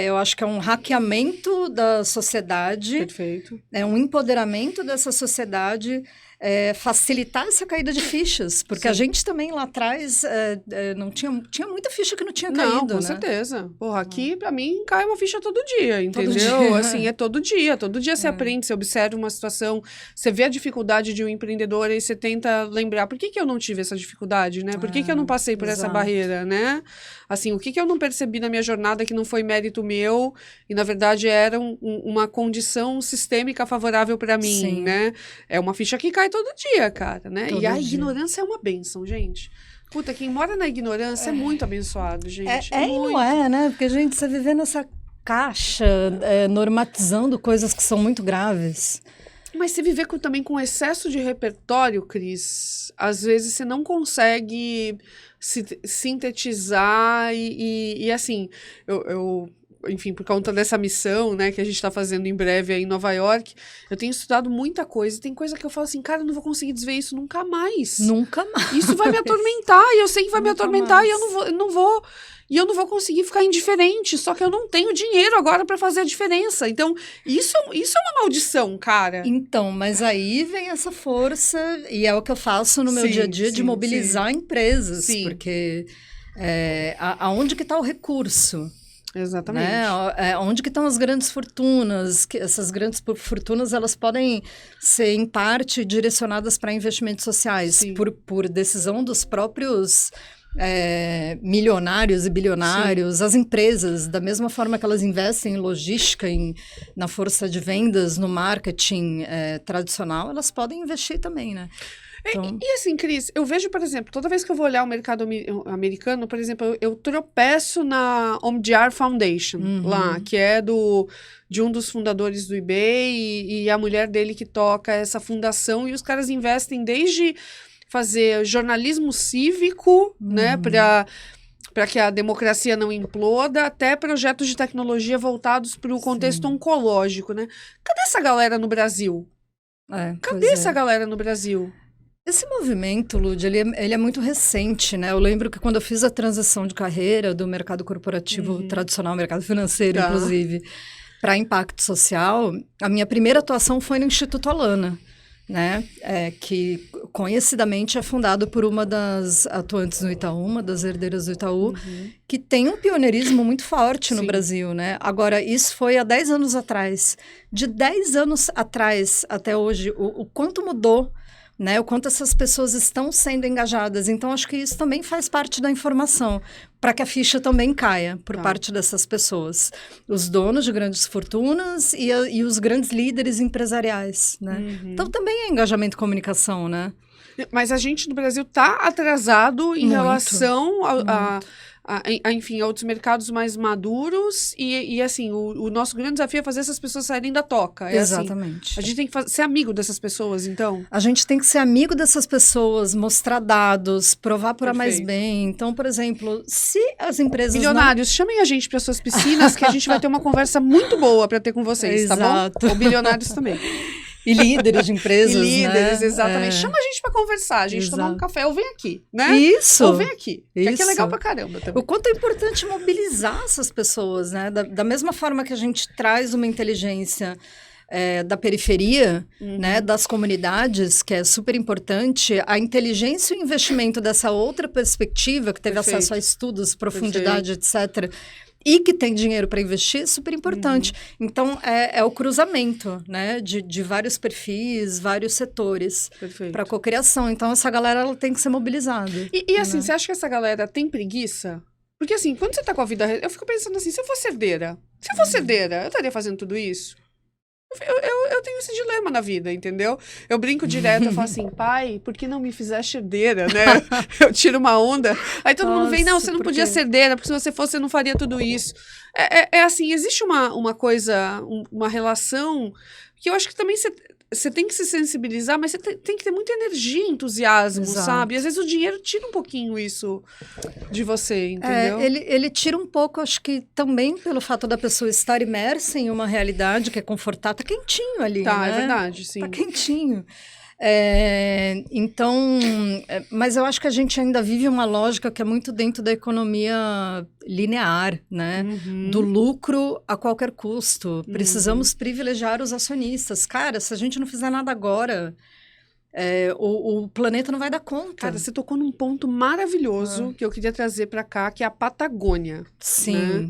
eu acho que é um hackeamento da sociedade. Perfeito. É um empoderamento dessa sociedade, facilitar essa caída de fichas. Porque a gente também lá atrás não tinha muita ficha que não tinha caído, Não, com certeza. Porra, aqui pra mim cai uma ficha todo dia, entendeu? Todo dia. Assim, é todo dia. Todo dia você aprende, você observa uma situação, você vê a dificuldade de um empreendedor e você tenta lembrar, por que eu não tive essa dificuldade, né? Por que eu não passei por essa barreira, né? Assim, o que eu não percebi na minha jornada que não foi mérito meu e, na verdade, era uma condição sistêmica favorável pra mim, né? É uma ficha que cai todo dia, cara, né? Todo e a dia. ignorância é uma bênção, gente. Puta, quem mora na ignorância é muito abençoado, gente. E não é, né? Porque, gente, você viver nessa caixa, normatizando coisas que são muito graves. Mas se viver também com excesso de repertório, Cris, às vezes você não consegue sintetizar e assim, enfim, por conta dessa missão, né, que a gente está fazendo em breve aí em Nova York, eu tenho estudado muita coisa. Tem coisa que eu falo assim, cara, eu não vou conseguir desver isso nunca mais. Nunca mais. Isso vai me atormentar, e eu sei que vai me atormentar, e eu não vou conseguir ficar indiferente, só que eu não tenho dinheiro agora para fazer a diferença. Então, isso é uma maldição, cara. Então, mas aí vem essa força, e é o que eu faço no meu dia a dia, de mobilizar empresas, porque aonde que está o recurso? Exatamente. Né? Onde que estão as grandes fortunas? Essas grandes fortunas, elas podem ser, em parte, direcionadas para investimentos sociais, por decisão dos próprios milionários e bilionários. As empresas, da mesma forma que elas investem em logística, na força de vendas, no marketing tradicional, elas podem investir também, né? Então... E assim, Cris, eu vejo, por exemplo, toda vez que eu vou olhar o mercado americano, por exemplo, eu tropeço na Omdiar Foundation, lá, que é de um dos fundadores do eBay e a mulher dele que toca essa fundação, e os caras investem desde fazer jornalismo cívico, né, para que a democracia não imploda, até projetos de tecnologia voltados para o contexto oncológico, né? Cadê essa galera no Brasil? Cadê essa galera no Brasil? Esse movimento, Lud, ele é muito recente, né? Eu lembro que quando eu fiz a transição de carreira do mercado corporativo tradicional, mercado financeiro, inclusive, para impacto social, a minha primeira atuação foi no Instituto Alana, né? Que conhecidamente é fundado por uma das atuantes no Itaú, uma das herdeiras do Itaú, que tem um pioneirismo muito forte no Brasil, né? Agora, isso foi há 10 anos atrás. De 10 anos atrás até hoje, o quanto mudou, né, o quanto essas pessoas estão sendo engajadas. Então, acho que isso também faz parte da informação, para que a ficha também caia por parte dessas pessoas. Os donos de grandes fortunas e os grandes líderes empresariais, né? Então, também é engajamento e comunicação, né? Mas a gente no Brasil está atrasado em relação enfim, a outros mercados mais maduros e assim, o nosso grande desafio é fazer essas pessoas saírem da toca. Exatamente. Assim, a gente tem que ser amigo dessas pessoas, então? A gente tem que ser amigo dessas pessoas, mostrar dados, provar por A mais B. Então, por exemplo, se as empresas... Bilionários, chamem a gente para suas piscinas, que a gente vai ter uma conversa muito boa para ter com vocês, tá bom? Ou bilionários também. E líderes de empresas, líderes, né? exatamente. Chama a gente pra conversar, a gente tomar um café, ou vem aqui, né? Isso. Ou vem aqui, que aqui é legal pra caramba também. O quanto é importante mobilizar essas pessoas, né? Da mesma forma que a gente traz uma inteligência da periferia, né, das comunidades, que é super importante, a inteligência e o investimento dessa outra perspectiva, que teve acesso a estudos, profundidade, etc., e que tem dinheiro para investir, é super importante. Então, é o cruzamento, né, de vários perfis, vários setores para cocriação. Então, essa galera ela tem que ser mobilizada. E assim, você acha que essa galera tem preguiça? Porque assim, quando você tá com a vida... Eu fico pensando assim, se eu fosse herdeira, eu estaria fazendo tudo isso? Eu tenho esse dilema na vida, entendeu? Eu brinco direto, eu falo assim, pai, por que não me fizeste herdeira, né? Eu tiro uma onda, aí todo mundo vem, não, você não podia ser herdeira, porque se você fosse, você não faria tudo isso. É assim, existe uma coisa, uma relação, que eu acho que também você tem que se sensibilizar, mas você tem que ter muita energia e entusiasmo, sabe? E às vezes o dinheiro tira um pouquinho isso de você, entendeu? Ele tira um pouco, acho que também pelo fato da pessoa estar imersa em uma realidade que é confortável. Tá quentinho ali, né? É verdade, sim. Tá quentinho. Mas eu acho que a gente ainda vive uma lógica que é muito dentro da economia linear, né? Do lucro a qualquer custo. Precisamos privilegiar os acionistas. Cara, se a gente não fizer nada agora, o planeta não vai dar conta. Cara, você tocou num ponto maravilhoso que eu queria trazer para cá, que é a Patagônia. Sim. Né?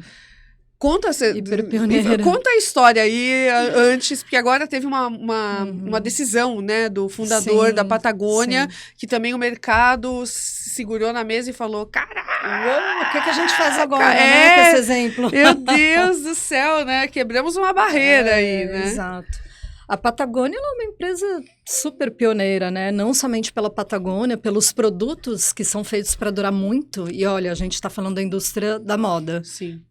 Conta a história aí antes, porque agora teve uma decisão, né, do fundador da Patagônia, que também o mercado segurou na mesa e falou, caralho, o que a gente faz agora, né, com esse exemplo? Meu Deus do céu, né, quebramos uma barreira aí, né? Exato. A Patagônia é uma empresa super pioneira, né? Não somente pela Patagônia, pelos produtos que são feitos para durar muito. E olha, a gente está falando da indústria da moda,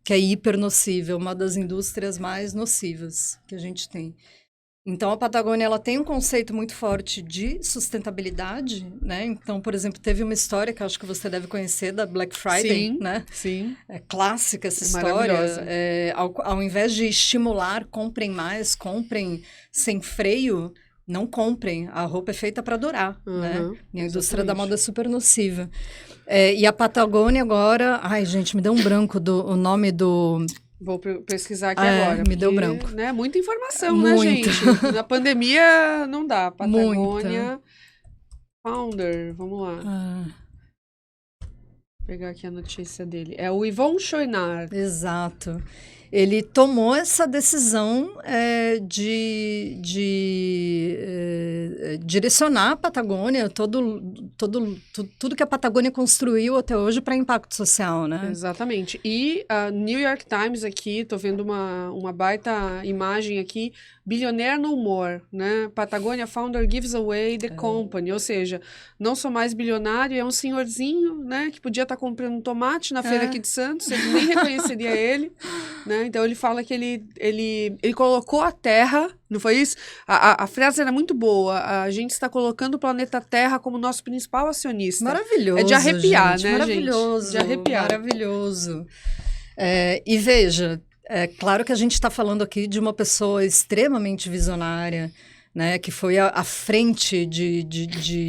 que é hiper nocível, uma das indústrias mais nocivas que a gente tem. Então, a Patagônia ela tem um conceito muito forte de sustentabilidade, né? Então, por exemplo, teve uma história que eu acho que você deve conhecer, da Black Friday, né? Sim. É clássica essa história. Ao invés de estimular, comprem mais, comprem sem freio, não comprem. A roupa é feita para durar, né? E a indústria da moda é super nociva. E a Patagônia agora... Ai, gente, me deu um branco o nome do... Vou pesquisar aqui agora. Me deu branco. Né, muita informação, né, gente? Na pandemia não dá. Patagônia Founder, vamos lá. Vou pegar aqui a notícia dele. É o Yvon Chouinard. Exato. Ele tomou essa decisão de direcionar a Patagônia, tudo que a Patagônia construiu até hoje para impacto social, né? Exatamente. E a New York Times aqui, tô vendo uma baita imagem aqui, Billionaire No More, né? Patagonia Founder gives away the company, ou seja, não sou mais bilionário, é um senhorzinho, né, que podia estar comprando um tomate na feira aqui de Santos, ele nem reconheceria ele, né? Então ele fala que ele colocou a Terra, não foi isso? A frase era muito boa, a gente está colocando o planeta Terra como nosso principal acionista. Maravilhoso, é de arrepiar, gente, né, maravilhoso, gente? De arrepiar. Maravilhoso. E veja, é claro que a gente está falando aqui de uma pessoa extremamente visionária, né, que foi à frente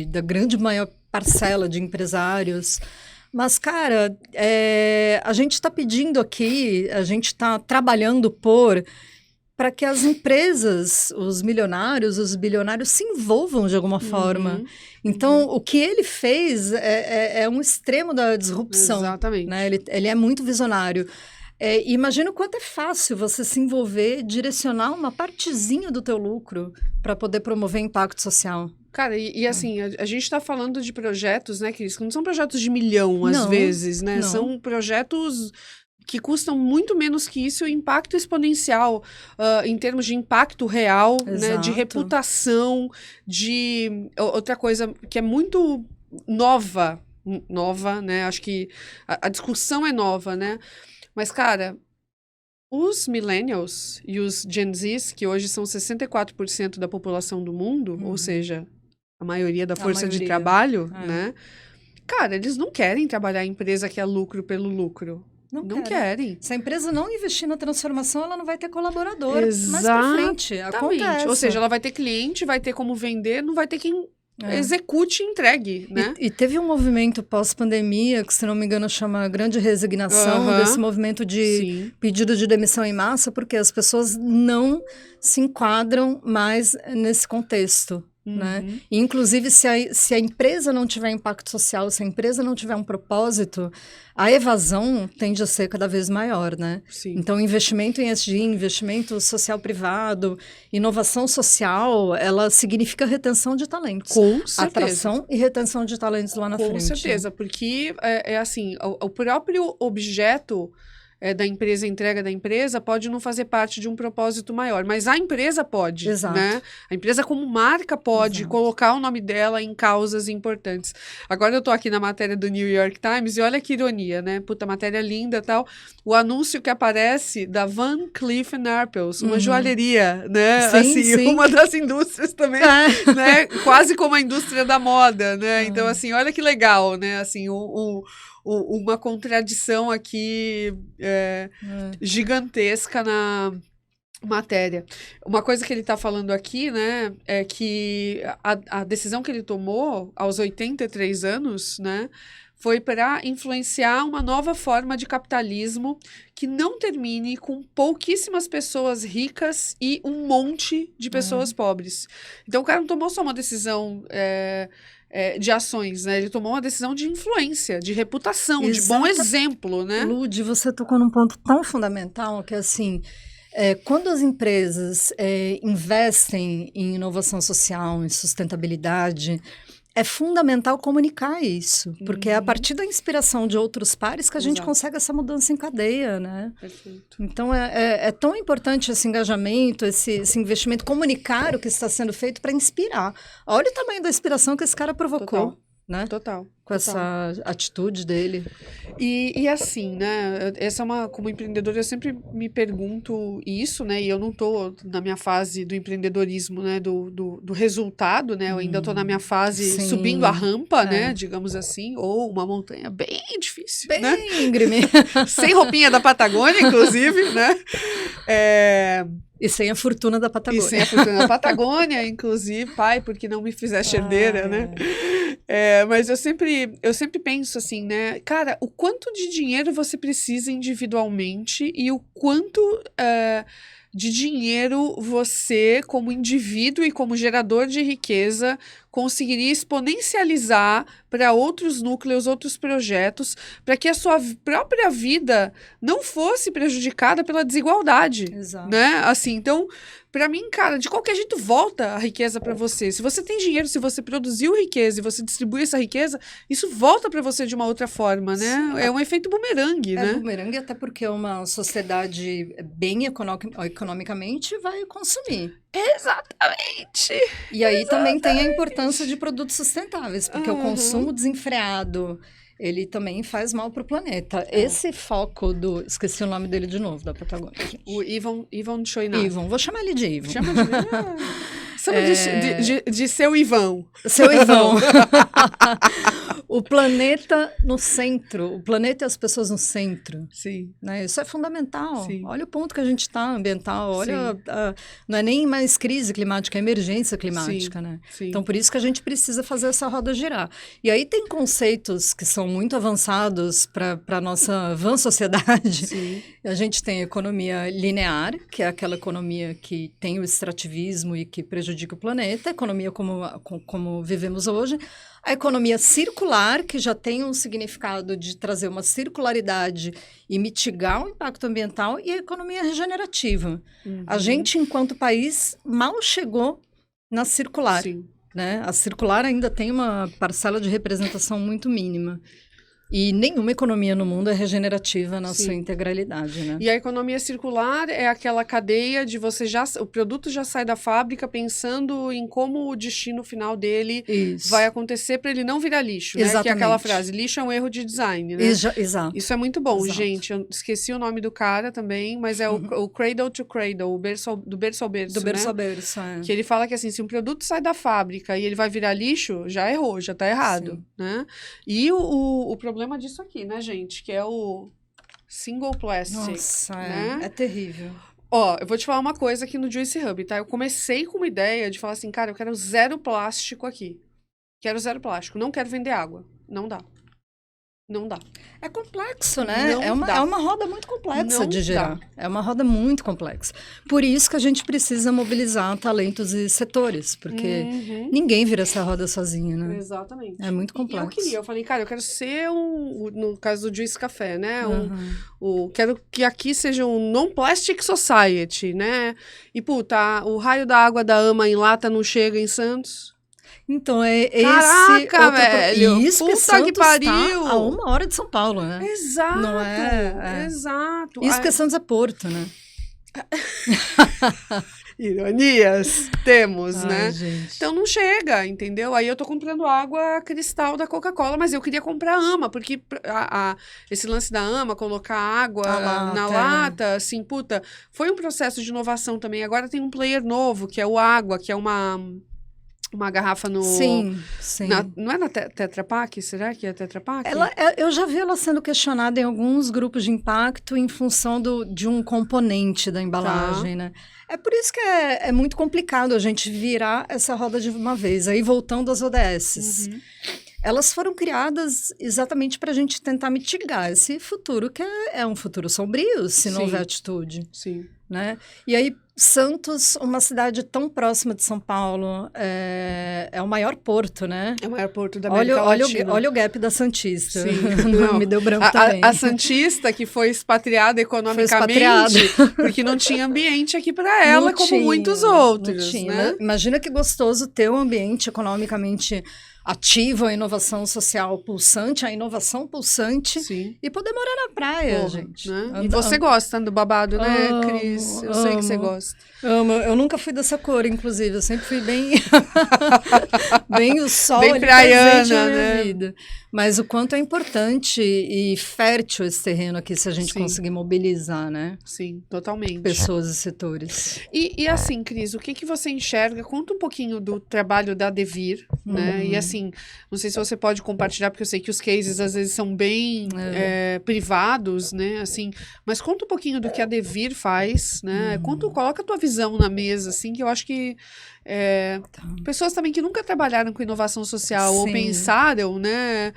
da grande maior parcela de empresários. Mas, cara, a gente está pedindo aqui, a gente está trabalhando para que as empresas, os milionários, os bilionários se envolvam de alguma forma. Então, o que ele fez é um extremo da disrupção. Exatamente. Né? Ele é muito visionário. Imagina o quanto é fácil você se envolver, direcionar uma partezinha do teu lucro para poder promover impacto social. Cara, e assim, a gente está falando de projetos, né, Cris, que não são projetos de milhão, às vezes, né? Não. São projetos que custam muito menos que isso, e o impacto exponencial em termos de impacto real, né, de reputação, de... Outra coisa que é muito nova, né? Acho que a discussão é nova, né? Mas, cara, os millennials e os Gen Zs, que hoje são 64% da população do mundo, ou seja, a maioria da força de trabalho, né? Cara, eles não querem trabalhar em empresa que é lucro pelo lucro. Não querem. Se a empresa não investir na transformação, ela não vai ter colaborador. Mais pra frente, acontece. Ou seja, ela vai ter cliente, vai ter como vender, não vai ter quem execute e entregue, né? E teve um movimento pós-pandemia, que se não me engano chama Grande Resignação, desse movimento de pedido de demissão em massa, porque as pessoas não se enquadram mais nesse contexto. Né? E, inclusive, se a empresa não tiver impacto social, se a empresa não tiver um propósito, a evasão tende a ser cada vez maior, né? Então, investimento em ESG, investimento social privado, inovação social, ela significa retenção de talentos. Com certeza. Atração e retenção de talentos lá na frente. Com certeza, porque é assim, o próprio objeto da empresa, a entrega da empresa, pode não fazer parte de um propósito maior, mas a empresa pode, né? A empresa como marca pode colocar o nome dela em causas importantes. Agora eu tô aqui na matéria do New York Times e olha que ironia, né? Puta, matéria linda e tal. O anúncio que aparece da Van Cleef & Arpels, uma joalheria, né? Sim. Uma das indústrias também, né? Quase como a indústria da moda, né? Então, assim, olha que legal, né? Assim, uma contradição aqui gigantesca na matéria. Uma coisa que ele está falando aqui, né, é que a decisão que ele tomou aos 83 anos, né, foi para influenciar uma nova forma de capitalismo que não termine com pouquíssimas pessoas ricas e um monte de pessoas pobres. Então, o cara não tomou só uma decisão de ações, né? Ele tomou uma decisão de influência, de reputação, de bom exemplo, né? Lud, você tocou num ponto tão fundamental que, assim, quando as empresas investem em inovação social, em sustentabilidade, é fundamental comunicar isso, porque é a partir da inspiração de outros pares que a gente consegue essa mudança em cadeia, né? Perfeito. Então, é tão importante esse engajamento, esse investimento, comunicar o que está sendo feito para inspirar. Olha o tamanho da inspiração que esse cara provocou. Né? Total. Com essa atitude dele. E assim, né? Como empreendedora, eu sempre me pergunto isso, né? E eu não tô na minha fase do empreendedorismo, né? Do resultado, né? Eu ainda tô na minha fase subindo a rampa, né? Digamos assim, ou uma montanha bem difícil, bem né? íngreme. Sem roupinha da Patagônia, inclusive, né? E sem a fortuna da Patagônia. E sem a fortuna da Patagônia, inclusive, pai, porque não me fizeste herdeira, né? Mas eu sempre penso assim, né? Cara, o quanto de dinheiro você precisa individualmente e o quanto de dinheiro você, como indivíduo e como gerador de riqueza, conseguiria exponencializar para outros núcleos, outros projetos, para que a sua própria vida não fosse prejudicada pela desigualdade. Exato. Né? Assim, então, para mim, cara, de qualquer jeito volta a riqueza para você. Se você tem dinheiro, se você produziu riqueza e você distribui essa riqueza, isso volta para você de uma outra forma, né? É um efeito bumerangue, né? É bumerangue até porque uma sociedade bem economicamente vai consumir. Exatamente! E aí também tem a importância de produtos sustentáveis, porque o consumo desenfreado, ele também faz mal para o planeta. Esse foco esqueci o nome dele de novo, da Patagônia. Gente. O Ivan Choinat. Ivan, vou chamar ele de Ivan. Chama de seu Ivão. Seu Ivão. O planeta no centro, o planeta e as pessoas no centro. Sim. Né? Isso é fundamental. Sim. Olha o ponto que a gente está ambiental, olha, não é nem mais crise climática, é emergência climática, Sim. né? Sim. Então, por isso que a gente precisa fazer essa roda girar. E aí tem conceitos que são muito avançados para a nossa vã sociedade. Sim. A gente tem a economia linear, que é aquela economia que tem o extrativismo e que prejudica o planeta, a economia como vivemos hoje. A economia circular, que já tem um significado de trazer uma circularidade e mitigar o impacto ambiental, e a economia regenerativa. A gente, enquanto país, mal chegou na circular. Sim. Né? A circular ainda tem uma parcela de representação muito mínima. E nenhuma economia no mundo é regenerativa na sua integralidade, né? E a economia circular é aquela cadeia de o produto já sai da fábrica pensando em como o destino final dele vai acontecer para ele não virar lixo, né? Exatamente. Que é aquela frase, lixo é um erro de design, né? Exato. Isso é muito bom, Exato. gente. Eu esqueci o nome do cara também, mas é o Cradle to Cradle, do berço ao berço, Do berço né? ao berço, Que ele fala que assim, se um produto sai da fábrica e ele vai virar lixo, já errou, já tá errado, né? E o problema disso aqui, né, gente? Que é o single plastic. Nossa, né? É terrível. Ó, eu vou te falar uma coisa aqui no Juicy Hub, tá? Eu comecei com uma ideia de falar assim, cara, eu quero zero plástico aqui. Quero zero plástico. Não quero vender água. Não dá. Não dá. É complexo, né? Não É dá. uma roda muito complexa Não de girar. dá. É uma roda muito complexa. Por isso que a gente precisa mobilizar talentos e setores, porque ninguém vira essa roda sozinho, né? Exatamente. É muito E complexo. eu falei, cara, eu quero ser no caso do Juice Café, né? Uhum. Quero que aqui seja um non-plastic society, né? E, puta, o raio da água da Ama em lata não chega em Santos. Então, é Caraca, velho! E isso que Puta Santos que pariu! tá a 1 hora de São Paulo, né? Exato! Não é? Exato! Isso que Santos é Porto, né? Ironias temos, Ai, né? gente. Então não chega, entendeu? Aí eu tô comprando água cristal da Coca-Cola, mas eu queria comprar Ama, porque esse lance da Ama, colocar água na lata, assim, puta, foi um processo de inovação também. Agora tem um player novo, que é o Água, que é uma garrafa no... Sim. Não é na Tetra Pak? Será que é Tetra Pak? Eu já vi ela sendo questionada em alguns grupos de impacto em função de um componente da embalagem, né? É por isso que é muito complicado a gente virar essa roda de uma vez. Aí, voltando às ODSs. Elas foram criadas exatamente para a gente tentar mitigar esse futuro, que é um futuro sombrio, se não houver atitude. Sim. Né? E aí, Santos, uma cidade tão próxima de São Paulo, é o maior porto, né? É o maior porto da América Latina. Olha o gap da Santista. Sim. Me deu branco também. A Santista, que foi expatriada economicamente, porque não tinha ambiente aqui para ela, não como tinha, muitos outros. Não tinha. Né? Imagina que gostoso ter um ambiente economicamente ativo, a inovação social pulsante, a inovação pulsante. Sim. E poder morar na praia, gente. Né? E você gosta do babado, né, Cris? Eu sei que você gosta. Amo. Eu nunca fui dessa cor, inclusive. Eu sempre fui bem... bem o sol bem praiana, na minha né? vida. Mas o quanto é importante e fértil esse terreno aqui, se a gente conseguir mobilizar, né? Sim, totalmente. Pessoas e setores. E assim, Cris, o que você enxerga? Conta um pouquinho do trabalho da Devir, né? E assim, não sei se você pode compartilhar, porque eu sei que os cases às vezes são bem privados, né? Assim, mas conta um pouquinho do que a Devir faz, né? Coloca a tua visão na mesa, assim, que eu acho que pessoas também que nunca trabalharam com inovação social ou pensaram, né?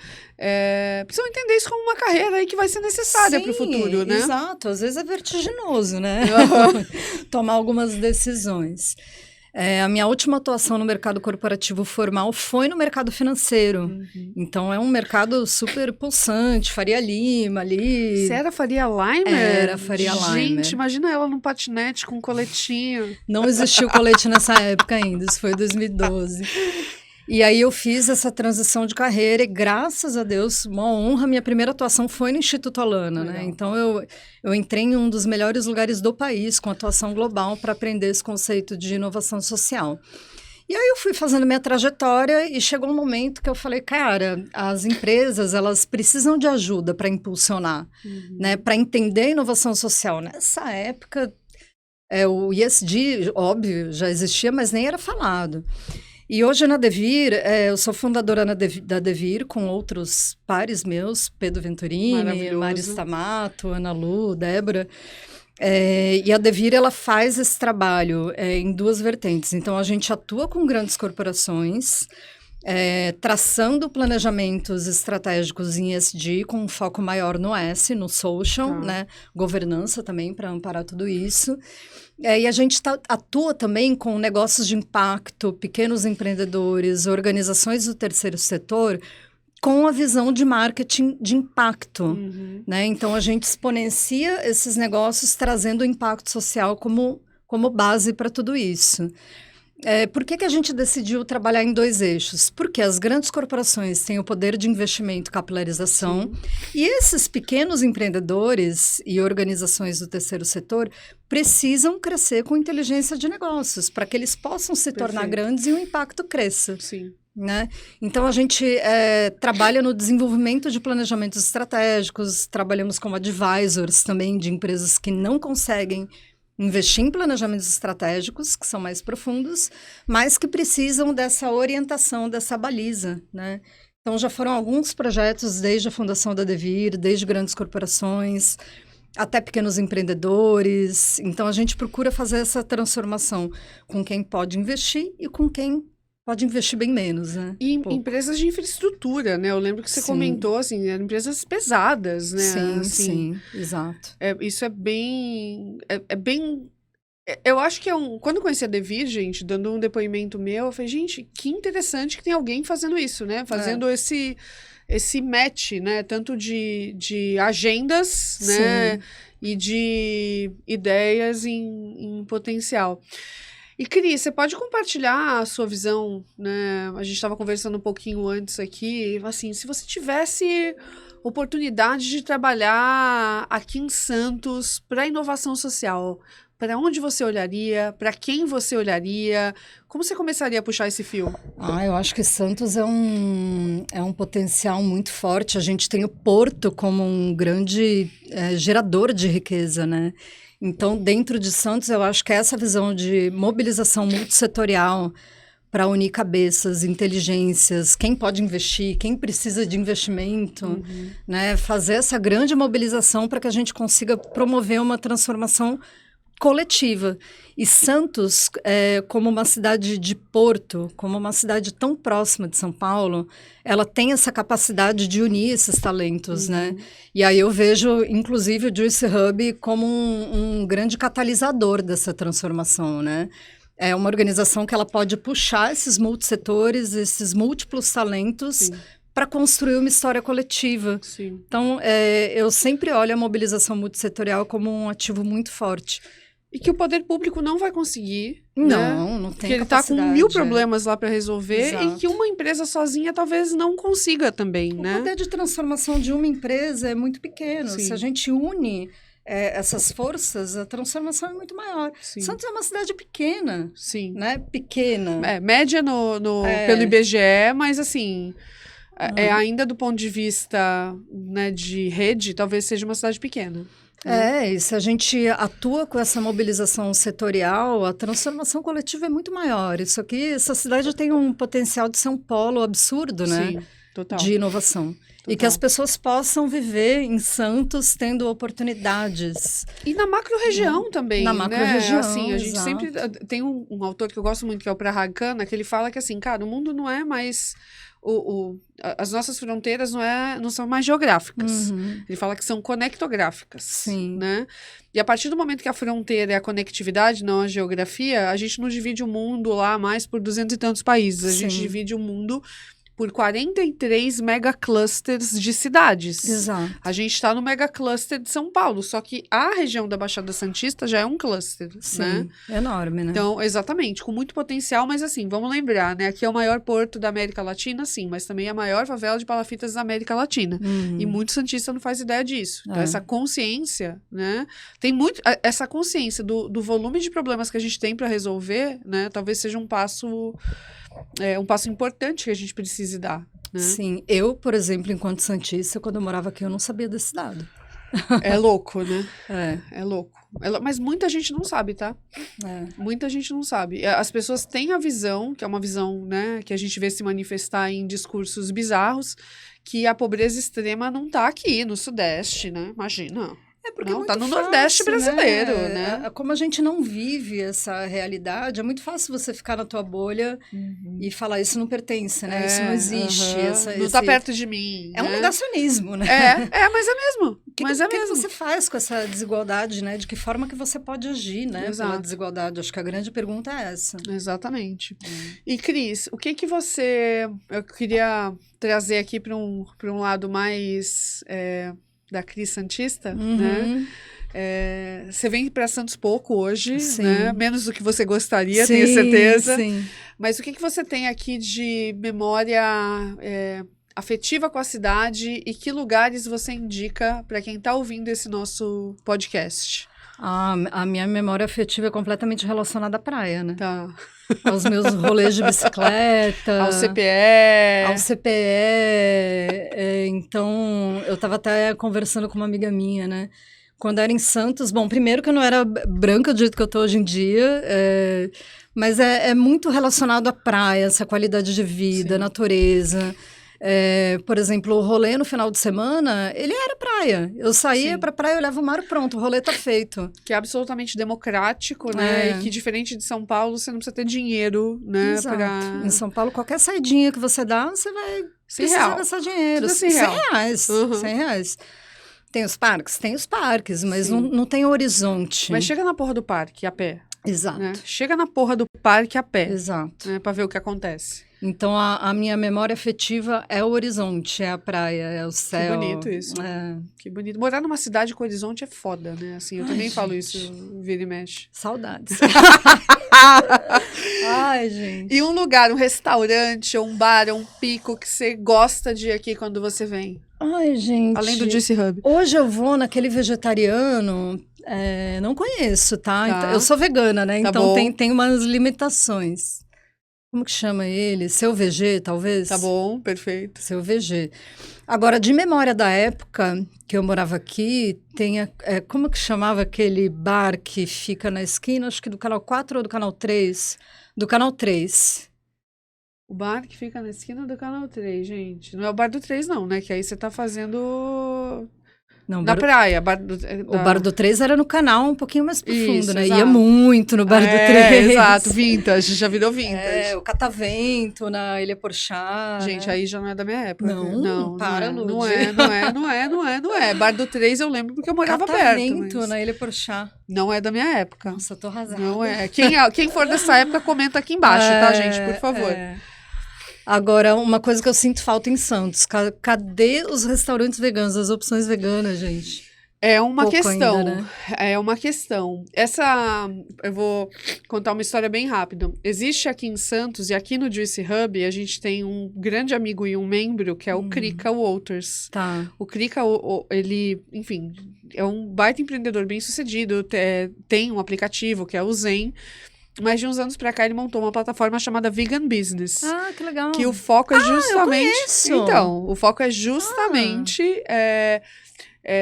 Precisam entender isso como uma carreira aí que vai ser necessária para o futuro, né? Exato, às vezes é vertiginoso, né? Tomar algumas decisões. A minha última atuação no mercado corporativo formal foi no mercado financeiro. Então, é um mercado super pulsante, Faria Lima ali. Você era Faria Limer? Era Faria Limer. Gente, imagina ela num patinete com um coletinho. Não existiu colete nessa época ainda, isso foi 2012. E aí eu fiz essa transição de carreira e, graças a Deus, uma honra, minha primeira atuação foi no Instituto Alana, né? Então, eu entrei em um dos melhores lugares do país, com atuação global, para aprender esse conceito de inovação social. E aí eu fui fazendo minha trajetória e chegou um momento que eu falei, cara, as empresas, elas precisam de ajuda para impulsionar, né? Para entender a inovação social. Nessa época, o ESG, óbvio, já existia, mas nem era falado. E hoje na Devir, eu sou fundadora da Devir com outros pares meus, Pedro Venturini, Mari Stamato, Ana Lu, Débora. E a Devir, ela faz esse trabalho em duas vertentes. Então, a gente atua com grandes corporações, traçando planejamentos estratégicos em ESG, com um foco maior no S, no social, né? Governança também, para amparar tudo isso. E a gente atua também com negócios de impacto, pequenos empreendedores, organizações do terceiro setor, com a visão de marketing de impacto, né? Então, a gente exponencia esses negócios trazendo o impacto social como base para tudo isso. Por que a gente decidiu trabalhar em dois eixos? Porque as grandes corporações têm o poder de investimento e capilarização, e esses pequenos empreendedores e organizações do terceiro setor precisam crescer com inteligência de negócios, para que eles possam se tornar grandes e o impacto cresça. Sim. Né? Então, a gente trabalha no desenvolvimento de planejamentos estratégicos, trabalhamos como advisors também de empresas que não conseguem investir em planejamentos estratégicos, que são mais profundos, mas que precisam dessa orientação, dessa baliza, né? Então, já foram alguns projetos, desde a fundação da Devir, desde grandes corporações, até pequenos empreendedores. Então, a gente procura fazer essa transformação com quem pode investir e com quem pode investir bem menos, né? E empresas de infraestrutura, né? Eu lembro que você comentou, assim, eram empresas pesadas, né? Sim, assim, sim, exato. Isso é bem... Eu acho que quando eu conheci a Devir, gente, dando um depoimento meu, eu falei, gente, que interessante que tem alguém fazendo isso, né? Fazendo esse match, né? Tanto de agendas, né? E de ideias em potencial. E, Cris, você pode compartilhar a sua visão, né? A gente estava conversando um pouquinho antes aqui, assim, se você tivesse oportunidade de trabalhar aqui em Santos para inovação social, para onde você olharia? Para quem você olharia? Como você começaria a puxar esse fio? Eu acho que Santos é um potencial muito forte. A gente tem o Porto como um grande gerador de riqueza, né? Então, dentro de Santos, eu acho que essa visão de mobilização multissetorial para unir cabeças, inteligências, quem pode investir, quem precisa de investimento, né? Fazer essa grande mobilização para que a gente consiga promover uma transformação coletiva. E Santos, como uma cidade de porto, como uma cidade tão próxima de São Paulo, ela tem essa capacidade de unir esses talentos, né? E aí eu vejo, inclusive, o Juicy Hub como um grande catalisador dessa transformação, né? É uma organização que ela pode puxar esses multissetores, esses múltiplos talentos para construir uma história coletiva. Sim. Então, eu sempre olho a mobilização multissetorial como um ativo muito forte. E que o poder público não vai conseguir. Não, né? não tem Porque ele está com 1000 problemas lá para resolver. Exato. E que uma empresa sozinha talvez não consiga também, o né? O poder de transformação de uma empresa é muito pequeno. Sim. Se a gente une essas forças, a transformação é muito maior. Sim. Santos é uma cidade pequena. Sim. Né? Pequena. Média pelo IBGE, mas assim... ainda do ponto de vista, né, de rede, talvez seja uma cidade pequena. E se a gente atua com essa mobilização setorial, a transformação coletiva é muito maior. Isso aqui, essa cidade tem um potencial de ser um polo absurdo, né? Sim, total. De inovação. Total. E que as pessoas possam viver em Santos tendo oportunidades. E na macro-região também, na macro-região, assim, a gente sempre... Tem um autor que eu gosto muito, que é o Parag Khanna, que ele fala que, assim, cara, o mundo não é mais... as nossas fronteiras não são mais geográficas. Ele fala que são conectográficas. Sim. Né? E a partir do momento que a fronteira é a conectividade, não a geografia, a gente não divide o mundo lá mais por 200 e tantos países. A gente divide o mundo por 43 megaclusters de cidades. Exato. A gente está no megacluster de São Paulo, só que a região da Baixada Santista já é um cluster, né? Enorme, né? Então, exatamente, com muito potencial, mas assim, vamos lembrar, né? Aqui é o maior porto da América Latina, sim, mas também é a maior favela de palafitas da América Latina. E muito santista não faz ideia disso. Então, essa consciência, né? Tem muito... Essa consciência do volume de problemas que a gente tem para resolver, né? Talvez seja um passo importante que a gente precise dar. Né? Sim, eu, por exemplo, enquanto santista, quando eu morava aqui, eu não sabia desse dado. É louco, né? É louco. Mas muita gente não sabe, tá? Muita gente não sabe. As pessoas têm a visão, que é uma visão, né, que a gente vê se manifestar em discursos bizarros, que a pobreza extrema não tá aqui no Sudeste, né? Imagina. Porque não, é tá no fácil, Nordeste brasileiro, né? Como a gente não vive essa realidade, é muito fácil você ficar na tua bolha e falar, isso não pertence, né? Isso não existe. Não tá perto de mim. É um negacionismo, né? Mas é mesmo. O que você faz com essa desigualdade, né? De que forma que você pode agir, né? Pela desigualdade. Acho que a grande pergunta é essa. Exatamente. E, Cris, o que você... Eu queria trazer aqui para um lado mais... da Cris Santista, né? Você vem para Santos pouco hoje, né? Menos do que você gostaria, tenho certeza. Sim. Mas o que você tem aqui de memória afetiva com a cidade e que lugares você indica para quem está ouvindo esse nosso podcast? A minha memória afetiva é completamente relacionada à praia, né? Tá. Aos meus rolês de bicicleta. Ao CPE. Ao CPE. Então, eu estava até conversando com uma amiga minha, né? Quando era em Santos, bom, primeiro que eu não era branca do jeito que eu tô hoje em dia, mas é muito relacionado à praia, essa qualidade de vida, natureza. Por exemplo, o rolê no final de semana, ele era praia. Eu saía pra praia, olhava o mar, pronto, o rolê tá feito. Que é absolutamente democrático, né? E que, diferente de São Paulo, você não precisa ter dinheiro, né? Exato. Em São Paulo, qualquer saidinha que você dá, você vai precisar gastar dinheiro. R$100. R$100. Tem os parques? Tem os parques, mas não tem horizonte. Mas chega na porra do parque a pé. Exato. Né? Chega na porra do parque a pé. Exato. Né? Pra ver o que acontece. Então, a minha memória afetiva é o horizonte, é a praia, é o céu. Que bonito isso. Que bonito. Morar numa cidade com horizonte é foda, né? Assim, eu também falo isso, vira e mexe. Saudades. Ai, gente. E um lugar, um restaurante, ou um bar, ou um pico que você gosta de ir aqui quando você vem? Ai, gente. Além do Juicy Hub. Hoje eu vou naquele vegetariano, não conheço, tá? Então, eu sou vegana, né? Tá então bom. tem umas limitações. Como que chama ele? Seu VG, talvez? Tá bom, perfeito. Seu VG. Agora, de memória da época que eu morava aqui, tem como que chamava aquele bar que fica na esquina, acho que do Canal 4 ou do Canal 3? Do Canal 3. O bar que fica na esquina do Canal 3, gente. Não é o bar do 3, não, né? Que aí você tá fazendo... Não, na praia. O bar do 3 era no canal um pouquinho mais profundo, Isso, né? exato. Ia muito no bar do 3. Exato, vintage, já virou vintage. O Catavento na Ilha Porchat. Gente, né? aí já não é da minha época. Não, para, Lud. Não é. Bar do 3 eu lembro porque eu morava perto. Catavento Mas... na Ilha Porchat. Não é da minha época. Nossa, eu tô arrasada. Não é. Quem for dessa época, comenta aqui embaixo, tá, gente? Por favor. Agora, uma coisa que eu sinto falta em Santos. Cadê os restaurantes veganos, as opções veganas, gente? É uma Pouco questão, ainda, né? É uma questão. Eu vou contar uma história bem rápida. Existe aqui em Santos, e aqui no Juicy Hub, a gente tem um grande amigo e um membro, que é o Krika Walters. Tá. O Krika, ele, enfim, é um baita empreendedor bem sucedido, tem um aplicativo que é o Zen. Mas de uns anos pra cá ele montou uma plataforma chamada Vegan Business. Ah, que legal. Que o foco é justamente... Eu conheço. Então, o foco é justamente...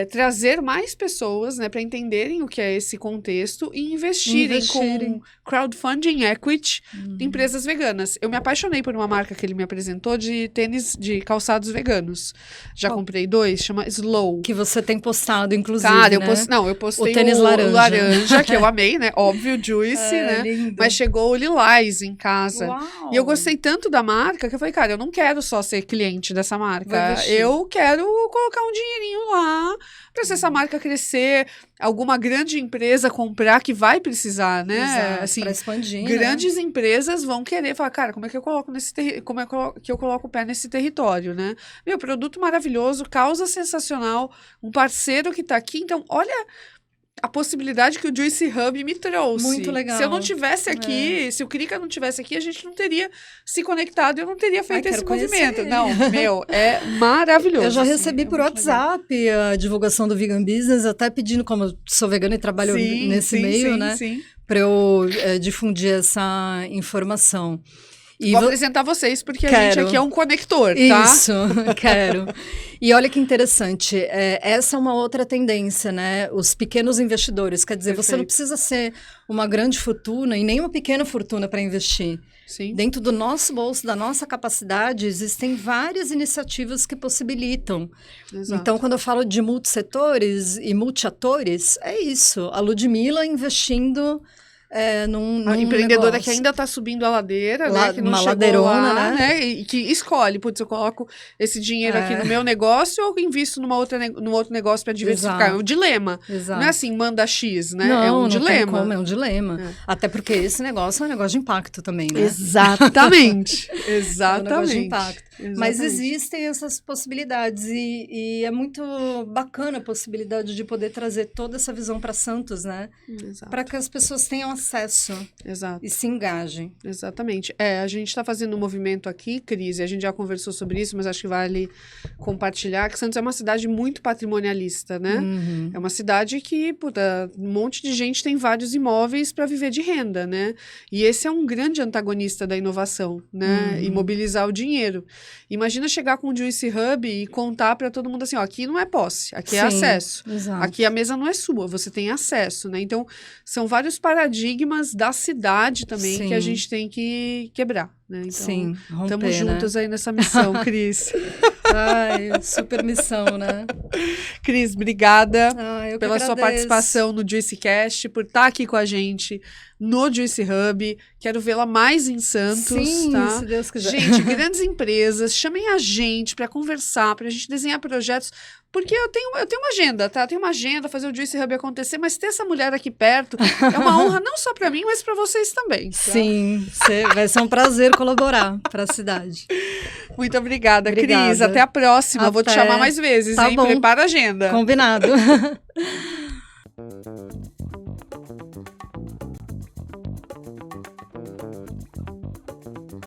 trazer mais pessoas, né, para entenderem o que é esse contexto e investirem. Com crowdfunding equity em empresas veganas. Eu me apaixonei por uma marca que ele me apresentou de tênis, de calçados veganos. Já comprei 2, chama Slow. Que você tem postado, inclusive, Cara, né? eu postei o tênis o laranja, que eu amei, né? Óbvio, Juicy, né? Lindo. Mas chegou o Lilás em casa. Uau. E eu gostei tanto da marca que eu falei, cara, eu não quero só ser cliente dessa marca. Eu quero colocar um dinheirinho lá para se essa marca crescer, alguma grande empresa comprar que vai precisar, né? Exato, Assim, para expandir, grandes empresas vão querer falar, cara, como é que eu coloco como é que eu coloco o pé nesse território, né? Meu, produto maravilhoso, causa sensacional, um parceiro que tá aqui, então, olha a possibilidade que o Juicy Hub me trouxe. Muito legal. Se eu não tivesse aqui, se o Krika não tivesse aqui, a gente não teria se conectado, eu não teria feito esse movimento. Ele. Não, meu, é maravilhoso. Eu já recebi por WhatsApp a divulgação do Vegan Business, até pedindo, como eu sou vegana e trabalho nesse meio, né? Para eu difundir essa informação. E vou apresentar vocês, porque a gente aqui é um conector, tá? Isso, quero. E olha que interessante, essa é uma outra tendência, né? Os pequenos investidores, quer dizer, você não precisa ser uma grande fortuna e nem uma pequena fortuna para investir. Sim. Dentro do nosso bolso, da nossa capacidade, existem várias iniciativas que possibilitam. Exato. Então, quando eu falo de multissetores e multiatores, é isso. A Ludmilla investindo... num empreendedora negócio. Que ainda está subindo a ladeira, né? Que não uma chegou ladeirona, lá, né? E que escolhe, putz, eu coloco esse dinheiro aqui no meu negócio ou invisto num outro negócio para diversificar. Exato. É um dilema. Exato. Não é assim, manda X, né? Não, é um não dilema. Tem como, é um dilema. Até porque esse negócio é um negócio de impacto também, né? Exatamente. É um negócio de impacto. Exatamente. Mas existem essas possibilidades e é muito bacana a possibilidade de poder trazer toda essa visão para Santos, né? Para que as pessoas tenham acesso. Exato. E se engajem. Exatamente. A gente está fazendo um movimento aqui, Cris, e a gente já conversou sobre isso, mas acho que vale compartilhar, que Santos é uma cidade muito patrimonialista, né? Uhum. É uma cidade que, um monte de gente tem vários imóveis para viver de renda, né? E esse é um grande antagonista da inovação, né? E mobilizar o dinheiro. Imagina chegar com o Juicy Hub e contar para todo mundo assim, ó, aqui não é posse, aqui é acesso. Exato. Aqui a mesa não é sua, você tem acesso, né? Então, são vários paradigmas da cidade também que a gente tem que quebrar, né? Então, Sim, romper, estamos juntos aí nessa missão, Cris. Ai, super missão, né? Cris, obrigada Eu que pela sua agradeço. participação no JuicyCast, por estar aqui com a gente no Juicy Hub. Quero vê-la mais em Santos, Sim, tá? se Deus quiser. Gente, grandes empresas, chamem a gente para conversar, para a gente desenhar projetos, porque eu tenho uma agenda, tá? Eu tenho uma agenda, fazer o Juicy Hub acontecer, mas ter essa mulher aqui perto é uma honra não só para mim, mas para vocês também. Tá? Sim, vai ser um prazer colaborar para a cidade. Muito obrigada, Obrigada. Cris. Até a próxima. Vou te Até. chamar mais vezes, Tá hein? bom. Prepara a agenda. Combinado.